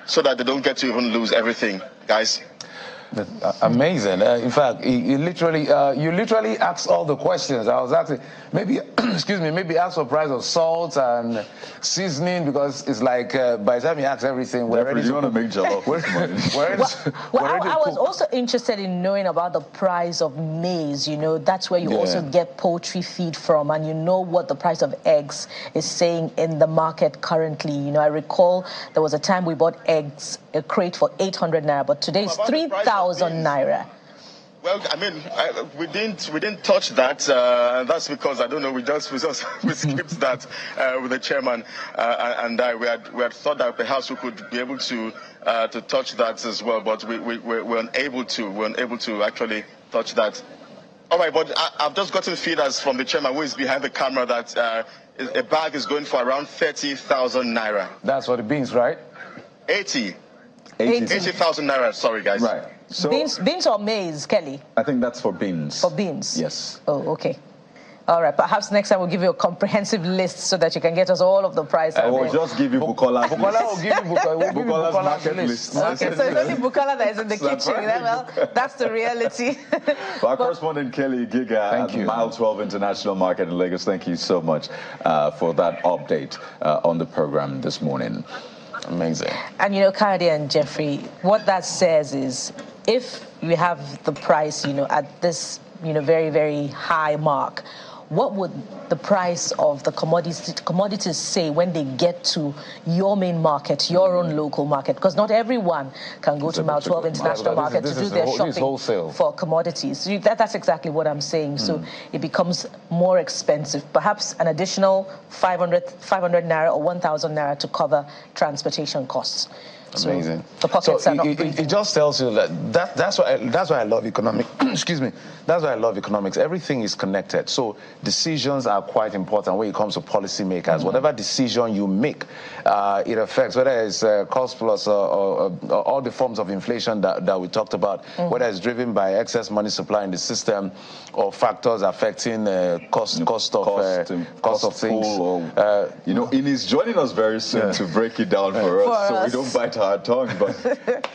so that they don't get to even lose everything, guys. Amazing. In fact, you literally asked all the questions. I was asking, maybe, maybe ask for price of salt and seasoning, because it's like by the time you ask everything, we're ready to make jollof. I was also interested in knowing about the price of maize. That's where you also get poultry feed from, and what the price of eggs is saying in the market currently. I recall there was a time we bought eggs, a crate for 800 naira, but today it's 3,000 naira. Well, I mean, we didn't touch that. That's because I don't know. We skipped that with the chairman and I. We had thought that perhaps we could be able to touch that as well, but we're unable to. We're unable to actually touch that. All right, but I've just gotten feeders from the chairman, who is behind the camera, that a bag is going for around 30,000 naira. That's for the beans, right? 80,000 naira. Sorry, guys. Right. So beans or maize, Kelly? I think that's for beans. For beans. Yes. Oh, okay. All right, perhaps next time we'll give you a comprehensive list so that you can get us all of the price. I will just give you Bukola's list. Bukola will give you Bukola's market list. Okay, so it's only Bukola that is in the kitchen. Well, that's the reality. Our correspondent Kelly Giga at Mile 12 International Market in Lagos, thank you so much for that update on the program this morning. Amazing. And Kayode and Jeffrey, what that says is if we have the price, at this, very, very high mark, what would the price of the commodities say when they get to your main market, your own local market? Because not everyone can go to Mile 12 International Market to do their shopping for commodities. So that's exactly what I'm saying. So it becomes more expensive. Perhaps an additional 500 naira or 1,000 naira to cover transportation costs. Amazing. So the pockets are not it just tells you that's why I love economics. Excuse me. That's why I love economics. Everything is connected. So decisions are quite important when it comes to policymakers. Whatever decision you make, it affects whether it's cost plus or all the forms of inflation that we talked about, whether it's driven by excess money supply in the system or factors affecting cost of things. Ini's joining us very soon to break it down for us, so we don't bite our tongue. But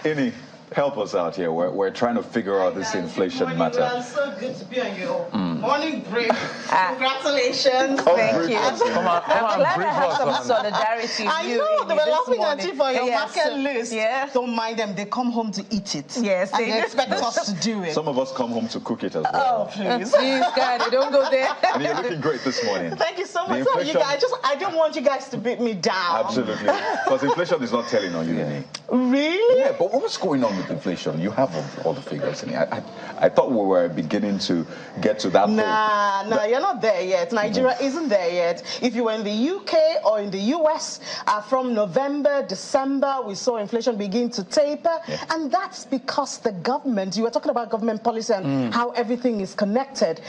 Ini, help us out here. We're trying to figure out this inflation matter. It's so good to be on your morning break. Congratulations. Thank you. Come on, I'm glad I have some solidarity. I know, they were laughing at you for your market list. Yeah. Don't mind them. They come home to eat it. Yes. And they expect us to do it. Some of us come home to cook it as well. Oh, please. Please, God, don't go there. And you're looking great this morning. Thank you so much. So I don't want you guys to beat me down. Absolutely. Because inflation is not telling on you, Ini. Really? Yeah, but what's going on with inflation? You have all the figures in it. I thought we were beginning to get to that point. Nah, you're not there yet. Nigeria isn't there yet. If you were in the UK or in the US, from November, December, we saw inflation begin to taper. Yeah. And that's because the government, you were talking about government policy and how everything is connected.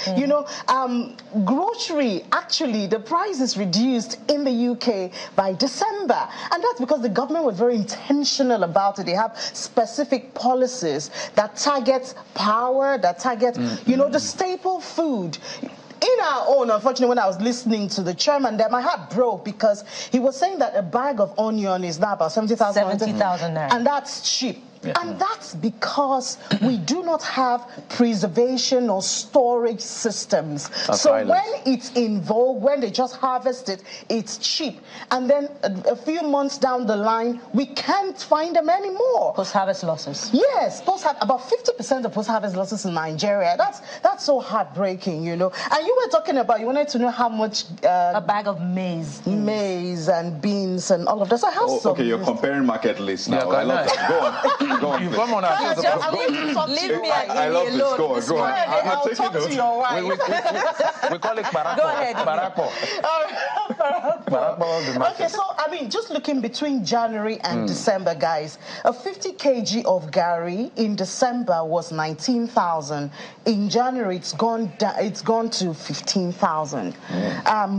Grocery, actually, the price is reduced in the UK by December. And that's because the government was very intentional about it. They have specific policies that target power, that target, the staple food. In our own, unfortunately, when I was listening to the chairman there, my heart broke because he was saying that a bag of onion is now about 70,000 naira. And that's cheap. Yeah. And that's because we do not have preservation or storage systems. So when it's in vogue, when they just harvest it, it's cheap. And then a few months down the line, we can't find them anymore. Post-harvest losses. Yes, about 50% of post-harvest losses in Nigeria. That's so heartbreaking, And you were talking about, you wanted to know how much... a bag of maize. Maize and beans and all of that. So I have some... Okay, you're comparing market lists now. I love that. Go on. Go on. You come on leave me I love this. Go on. I'll talk to your wife. We call it Barako. Go ahead. Barako. Okay, so just looking between January and December, guys, a 50 kg of Gary in December was 19,000. In January, it's gone to 15,000.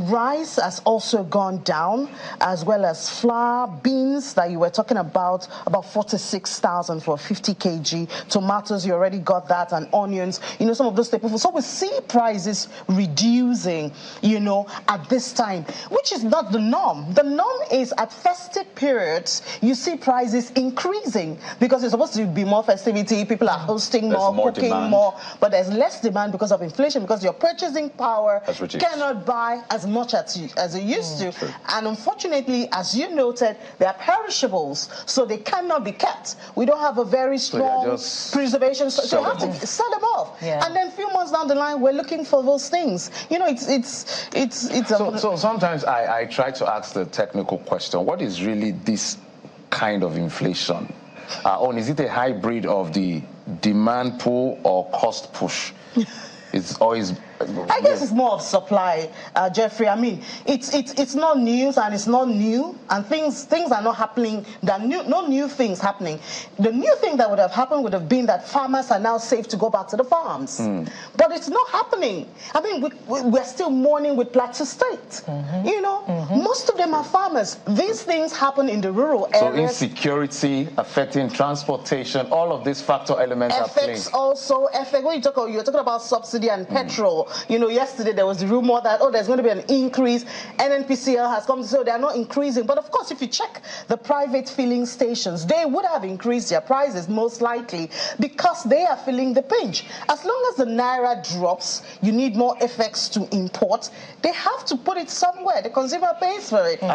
Rice has also gone down, as well as flour, beans that you were talking about 46,000 for 50 kg. Tomatoes, you already got that, and onions, some of those staples. So we see prices reducing, at this time, which is not the norm. The norm is at festive periods, you see prices increasing because it's supposed to be more festivity, people are hosting more, cooking more, but there's less demand because of inflation, because your purchasing power cannot buy as much as it used to. True. And unfortunately, as you noted, they are perishables, so they cannot be kept. We don't have a very strong preservation, so you have to sell them off. Yeah. And then a few months down the line, we're looking for those things. So sometimes I try to ask the technical question: what is really this kind of inflation? Is it a hybrid of the demand pull or cost push? It's always... I guess it's more of supply, Jeffrey. It's not news and it's not new, and things are not happening. No new things happening. The new thing that would have happened would have been that farmers are now safe to go back to the farms, but it's not happening. We're still mourning with Plateau State. Most of them are farmers. These things happen in the rural areas. So insecurity affecting transportation, all of these factor elements are playing. When you're talking about subsidy and petrol. So, yesterday there was the rumor that, there's going to be an increase. NNPCL has come to say they are not increasing. But of course, if you check the private filling stations, they would have increased their prices most likely because they are feeling the pinch. As long as the Naira drops, you need more FX to import. They have to put it somewhere. The consumer pays for it. So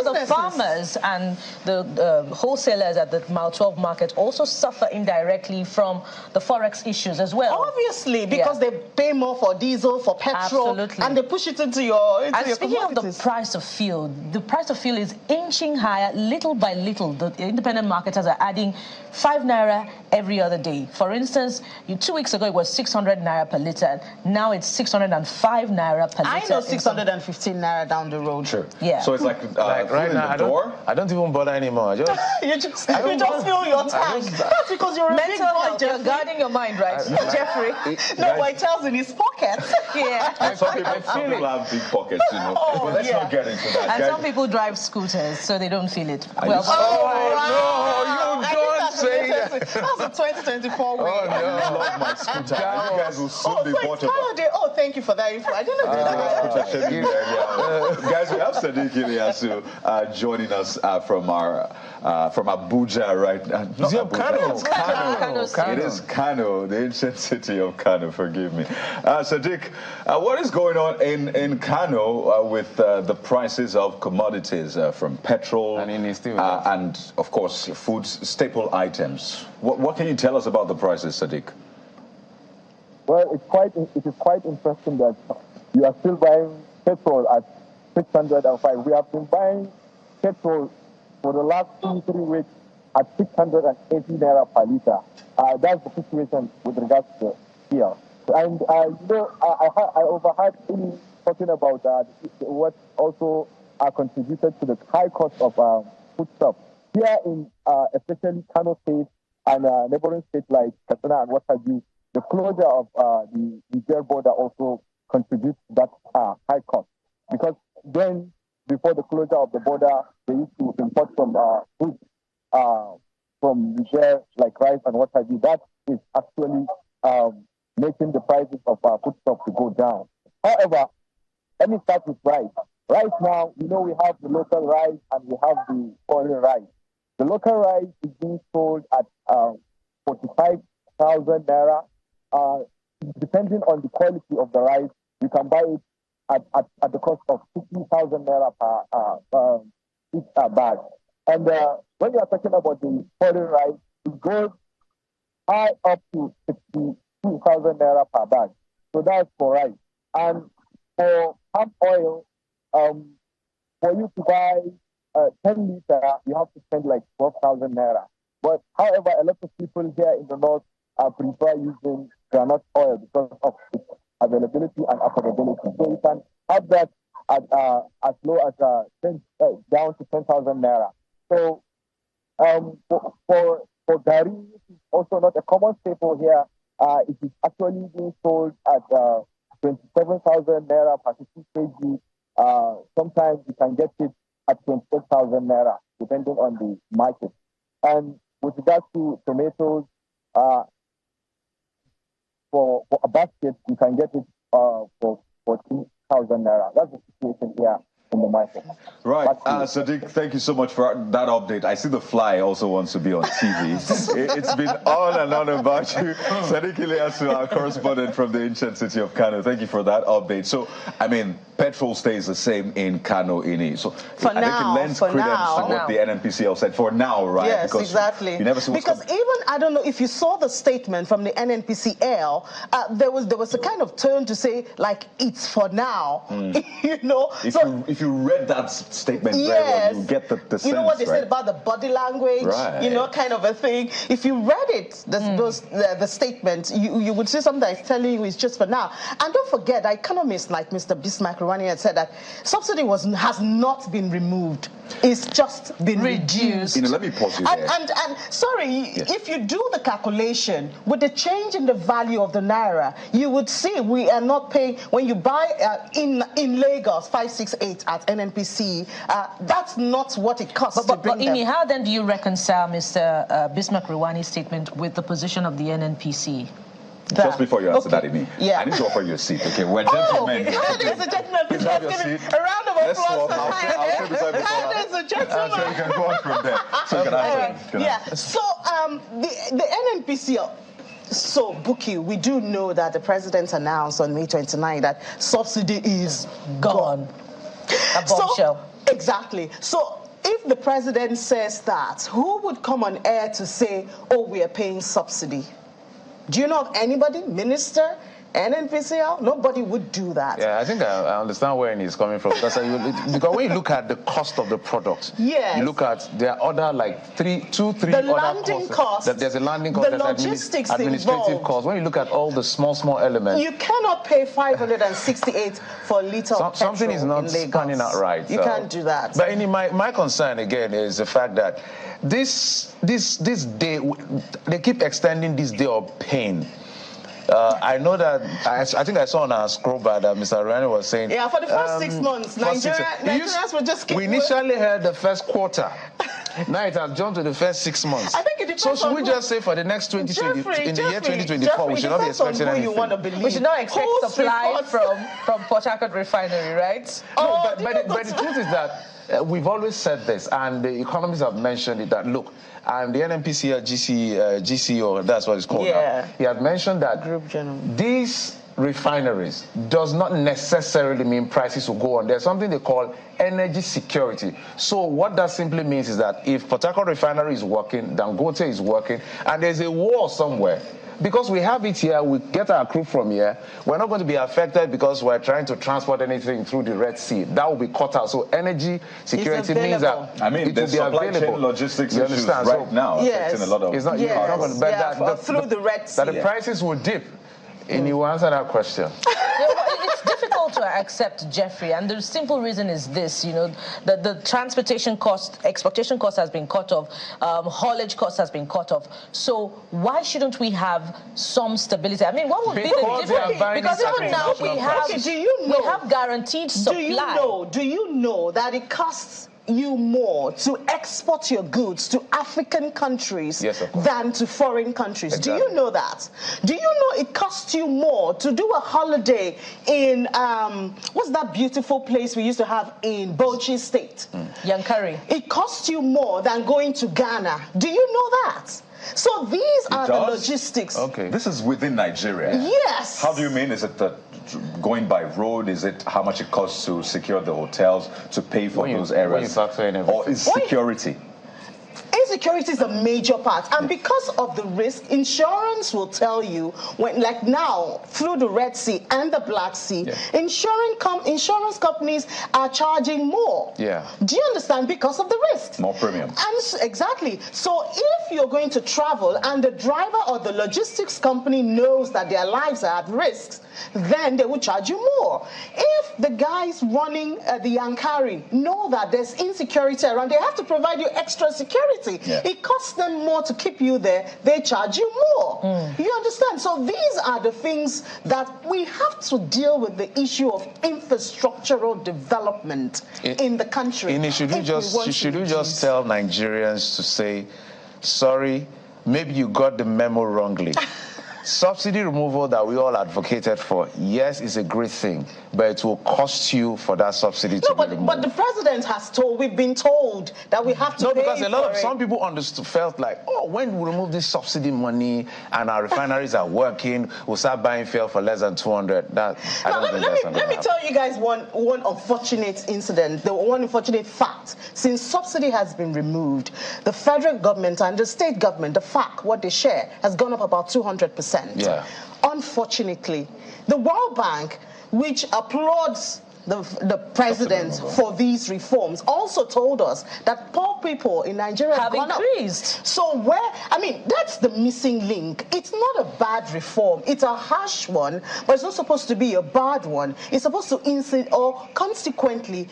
the farmers and the wholesalers at the Mile 12 market also suffer indirectly from the forex issues as well. Obviously, because they pay more for diesel, for petrol, and they push it into your speaking of the price of fuel, the price of fuel is inching higher little by little. The independent marketers are adding 5 naira every other day. For instance, 2 weeks ago it was 600 naira per litre. Now it's 605 naira per litre. I know 615 naira down the road. Sure. Yeah. So it's like right now, I don't even bother anymore. I just you just fill your tank. That's because you're a big boy, You're guarding your mind, right, Jeffrey? No, but it tells in his pocket. Yeah. Some people have big pockets, but let's not get into that. And some people drive scooters, so they don't feel it. No, you don't say that. That's a 2024 way. Oh, no. I love my scooter. You guys will soon be bought up. Oh, thank you for that info. I didn't know that. Guys, we have Sadiq Iliasu joining us from Abuja right now. It is Kano, the ancient city of Kano, forgive me. Sadiq, what is going on in Kano with the prices of commodities from petrol and, of course, food staple items? What can you tell us about the prices, Sadiq? Well, it is quite interesting that you are still buying petrol at 605. We have been buying petrol for the last 2-3 weeks at 680 naira per litre. That's the situation with regards to fuel. And I overheard him talking about what also contributed to the high cost of foodstuff. Here in especially Kano State and neighboring states like Katsina and what have you, the closure of the Niger border also contributes to that high cost. Because then, before the closure of the border, they used to import some food from Niger, like rice and what have you. That is actually making the prices of foodstuff to go down. However, let me start with rice. Right now, we have the local rice and we have the foreign rice. The local rice is being sold at 45,000 naira. Depending on the quality of the rice, you can buy it at the cost of 50,000 naira per each bag. And when you are talking about the foreign rice, it goes high up to 62,000 naira per bag. So that's for rice. And for palm oil, for you to buy 10 litre, you have to spend like 12,000 naira. But however, a lot of people here in the north prefer using granite oil because of its availability and affordability. So you can have that at as low as down to 10,000 naira. So for gari, which is also not a common staple here, it is actually being sold at 27,000 naira per 50 kg. Sometimes you can get it at 28,000 naira, depending on the market. And with regards to tomatoes, for a basket, you can get it for 14,000 naira. That's the situation here in the market. Right. Sadiq, thank you so much for that update. I see the fly also wants to be on TV. It's been on and on about you. Sadiq Iliasu, our correspondent from the ancient city of Kano. Thank you for that update. So, I mean, petrol stays the same in Kano, Ini. So I think it lends credence to what the NNPCL said for now, right? Yes, because exactly. You never see what's because coming. even, I don't know, if you saw the statement from the NNPCL, there was a kind of turn to say, like, it's for now, If you read that statement very well, you get the sense, you know what they right? said about the body language, kind of a thing. If you read it, the statement, you would see something that's telling you it's just for now. And don't forget, economists like Mr. Bismarck Rwani had said that subsidy has not been removed. It's just been reduced. Let me pause you there. And sorry, if you do the calculation, with the change in the value of the Naira, you would see we are not paying, when you buy in Lagos, 568 at NNPC, that's not what it costs to bring them. Imi, how then do you reconcile Mr. Bismarck Rwani's statement with the position of the NNPC? Just before you answer that, Amy, yeah. I need to offer you a seat. Okay, we're gentlemen. Ladies and gentlemen, please have your give seat. a round of applause for Ladies and gentlemen. So you can go on from there. So you can answer. Yeah. So the NNPC. So, Buki, we do know that the president announced on May 29 that subsidy is gone. A bombshell. So, exactly. So, if the president says that, who would come on air to say, oh, we are paying subsidy? Do you know of anybody? Minister? NNPCL? Nobody would do that. Yeah, I think I understand where he's coming from. Because when you look at the cost of the product, yes. you look at there are other like three the other landing costs. There's a landing cost, the there's logistics administrative costs. When you look at all the small elements, you cannot pay 568 for a liter of petrol. Something is not panning out right. You can't do that. But my concern again is the fact that this day, they keep extending this day of pain. I know that I think I saw on our scroll bar that Mr. Rani was saying. Yeah, for the first 6 months, Nigerians will just keep. We initially heard the first quarter. Now it has jumped to the first 6 months. I think it depends. So should we just say for the next 2020, in the year 2024, we should not be expecting anything? We should not expect supply from Port Harcourt refinery, right? No, but the truth is that we've always said this, and the economists have mentioned it, that look, and the NNPCL GCO, that's what it's called now. He had mentioned that these refineries does not necessarily mean prices will go on. There's something they call energy security. So what that simply means is that if Port Harcourt refinery is working, Dangote is working, and there's a war somewhere, because we have it here, we get our crude from here, we're not going to be affected because we're trying to transport anything through the Red Sea. That will be cut out. So energy security means that I mean, there's supply chain logistics issues right now affecting a lot of... It's not, through the Red Sea. That the prices will dip. And you answer that question. It's difficult to accept, Jeffrey, and the simple reason is this, the transportation cost, exportation cost has been cut off, haulage cost has been cut off. So why shouldn't we have some stability? I mean, what would be the difference? Because even now we have guaranteed supply. Do you know that it costs you more to export your goods to African countries than to foreign countries? Exactly. Do you know that? Do you know it costs you more to do a holiday in what's that beautiful place we used to have in Bauchi State? Yankari. It costs you more than going to Ghana. Do you know that? So these are the logistics. Okay. This is within Nigeria. Yes. How do you mean? Is it going by road? Is it how much it costs to secure the hotels, to pay for those areas? Or is security? Insecurity is a major part, and because of the risk, insurance will tell you when, like now, through the Red Sea and the Black Sea, insurance companies are charging more. Yeah. Do you understand? Because of the risk. More premium. And exactly. So if you're going to travel and the driver or the logistics company knows that their lives are at risk, then they will charge you more. If the guys running the Yankari know that there's insecurity around, they have to provide you extra security. Yeah. It costs them more to keep you there. They charge you more. You understand? So these are the things that we have to deal with, the issue of infrastructural development in the country. And should we just tell Nigerians to say, sorry, maybe you got the memo wrongly. Subsidy removal that we all advocated for, yes, is a great thing, but it will cost you for that subsidy to be removed. But the president has told, we've been told that we have to pay because some people felt like, oh, when we remove this subsidy money and our refineries are working, we'll start buying fuel for less than 200. Let me tell you guys one unfortunate incident, one unfortunate fact. Since subsidy has been removed, the federal government and the state government, the FAC, what they share, has gone up about 200%. Yeah. Unfortunately, the World Bank, which applauds the president for these reforms, also told us that poor people in Nigeria have increased. Up. So that's the missing link. It's not a bad reform. It's a harsh one, but it's not supposed to be a bad one. It's supposed to consequently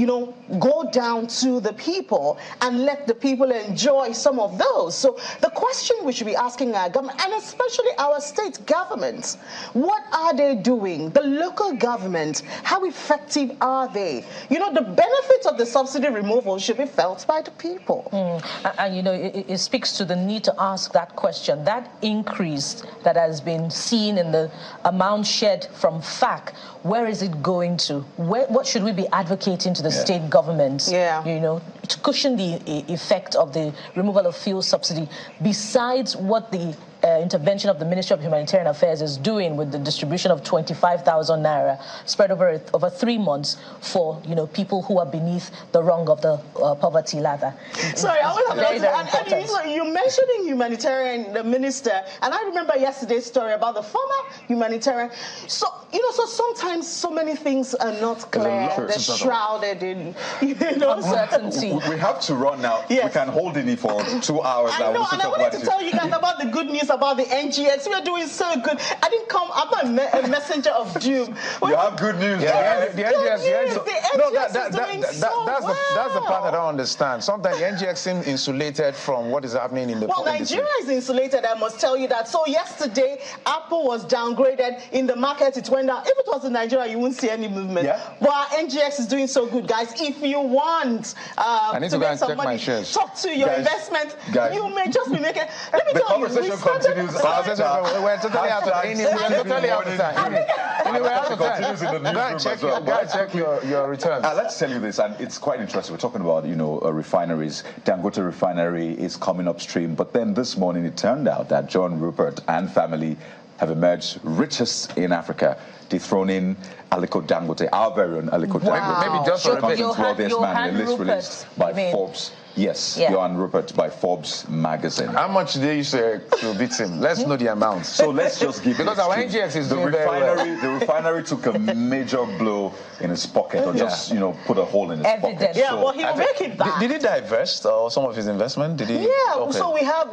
go down to the people and let the people enjoy some of those. So the question we should be asking our government, and especially our state governments, what are they doing? The local government, how effective are they? The benefits of the subsidy removal should be felt by the people. And it speaks to the need to ask that question. That increase that has been seen in the amount shared from FAC, where is it going to? What should we be advocating to the state governments? To cushion the effect of the removal of fuel subsidy, besides what the intervention of the Ministry of Humanitarian Affairs is doing with the distribution of 25,000 naira spread over 3 months for people who are beneath the rung of the poverty ladder. Sorry, I was you mentioning humanitarian, the minister, and I remember yesterday's story about the former humanitarian. So sometimes so many things are not clear. They're shrouded in uncertainty. We have to run now. Yes. We can hold in for 2 hours. I know, and I wanted to tell you guys about the good news about the NGX. We are doing so good. I'm not a messenger of doom. You have good news. The NGX. That's the part I don't understand. Sometimes the NGX seems insulated from what is happening in the Nigeria is insulated, I must tell you that. So yesterday, Apple was downgraded. In the market, it went down. If it was in Nigeria, you wouldn't see any movement. But our NGX is doing so good, guys. If you want to make some money, talk to your investment. You may just be making... Let me tell you, we started... We're totally out of time. Check your returns. Let's tell you this, and it's quite interesting. We're talking about, refineries. Dangote refinery is coming upstream, but then this morning it turned out that John Rupert and family have emerged richest in Africa, dethroning Aliko Dangote, our very own Aliko Dangote. Maybe just the continent's wealthiest man, a list released by Forbes. Yes, Johan Rupert by Forbes magazine. How much did they use to beat him? Let's know the amount. So let's just give because our NGX is doing the refinery took a major blow in his pocket, or just put a hole in his pocket. Yeah, well, he will make it back. Did he divest or some of his investment? Did he? Yeah. Okay. So we have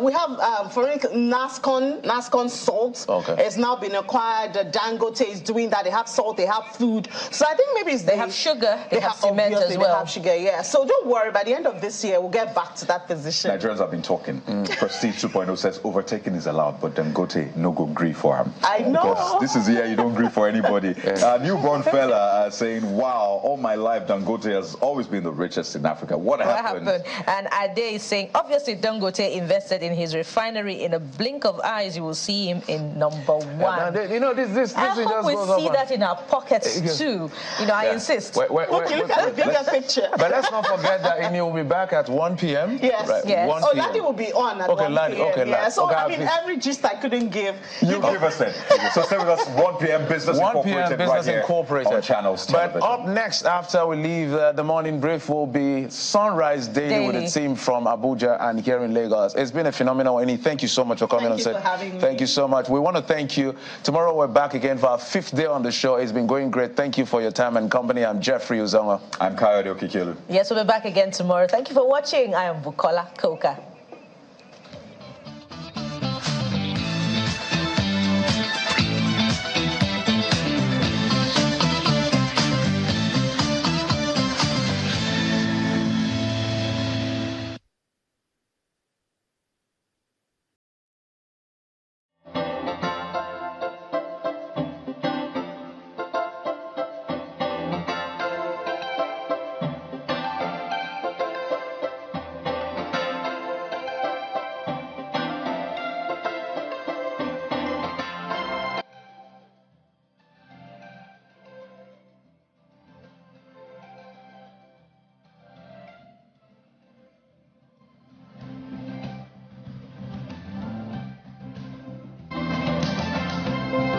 for instance NASCON salt. Okay. It's now been acquired. Dangote is doing that. They have salt. They have food. So I think maybe they have sugar. They have cement as well. They have sugar. Yeah. So don't worry. By the end of this year, we'll get back to that position. Nigerians have been talking. Prestige 2.0 says overtaking is allowed, but Dangote no go grieve for him. I know. Because this is the year you don't grieve for anybody. A newborn fella saying, wow, all my life Dangote has always been the richest in Africa. What happened? And Ade is saying, obviously Dangote invested in his refinery. In a blink of eyes, you will see him in number one. This I hope we see that in our pockets too. I insist. Okay, look at the bigger picture. But let's not forget that he will be back at 1 p.m. Yes. Right. Yes. 1 Oh, Laddie will be on at 1 p.m. Okay, yeah. So, every gist I couldn't give. You give us it. So stay with us, 1 p.m. Business Incorporated right here on Channels Television. But up next, after we leave the morning brief, will be Sunrise Daily with a team from Abuja and here in Lagos. It's been a phenomenal evening. Thank you so much for coming on set. Thank you so much. We want to thank you. Tomorrow we're back again for our 5th day on the show. It's been going great. Thank you for your time and company. I'm Jeffrey Uzoma. I'm Kayode Okikelu. Yes, we'll be back again tomorrow. Thank you for watching. I am Bukola Koka.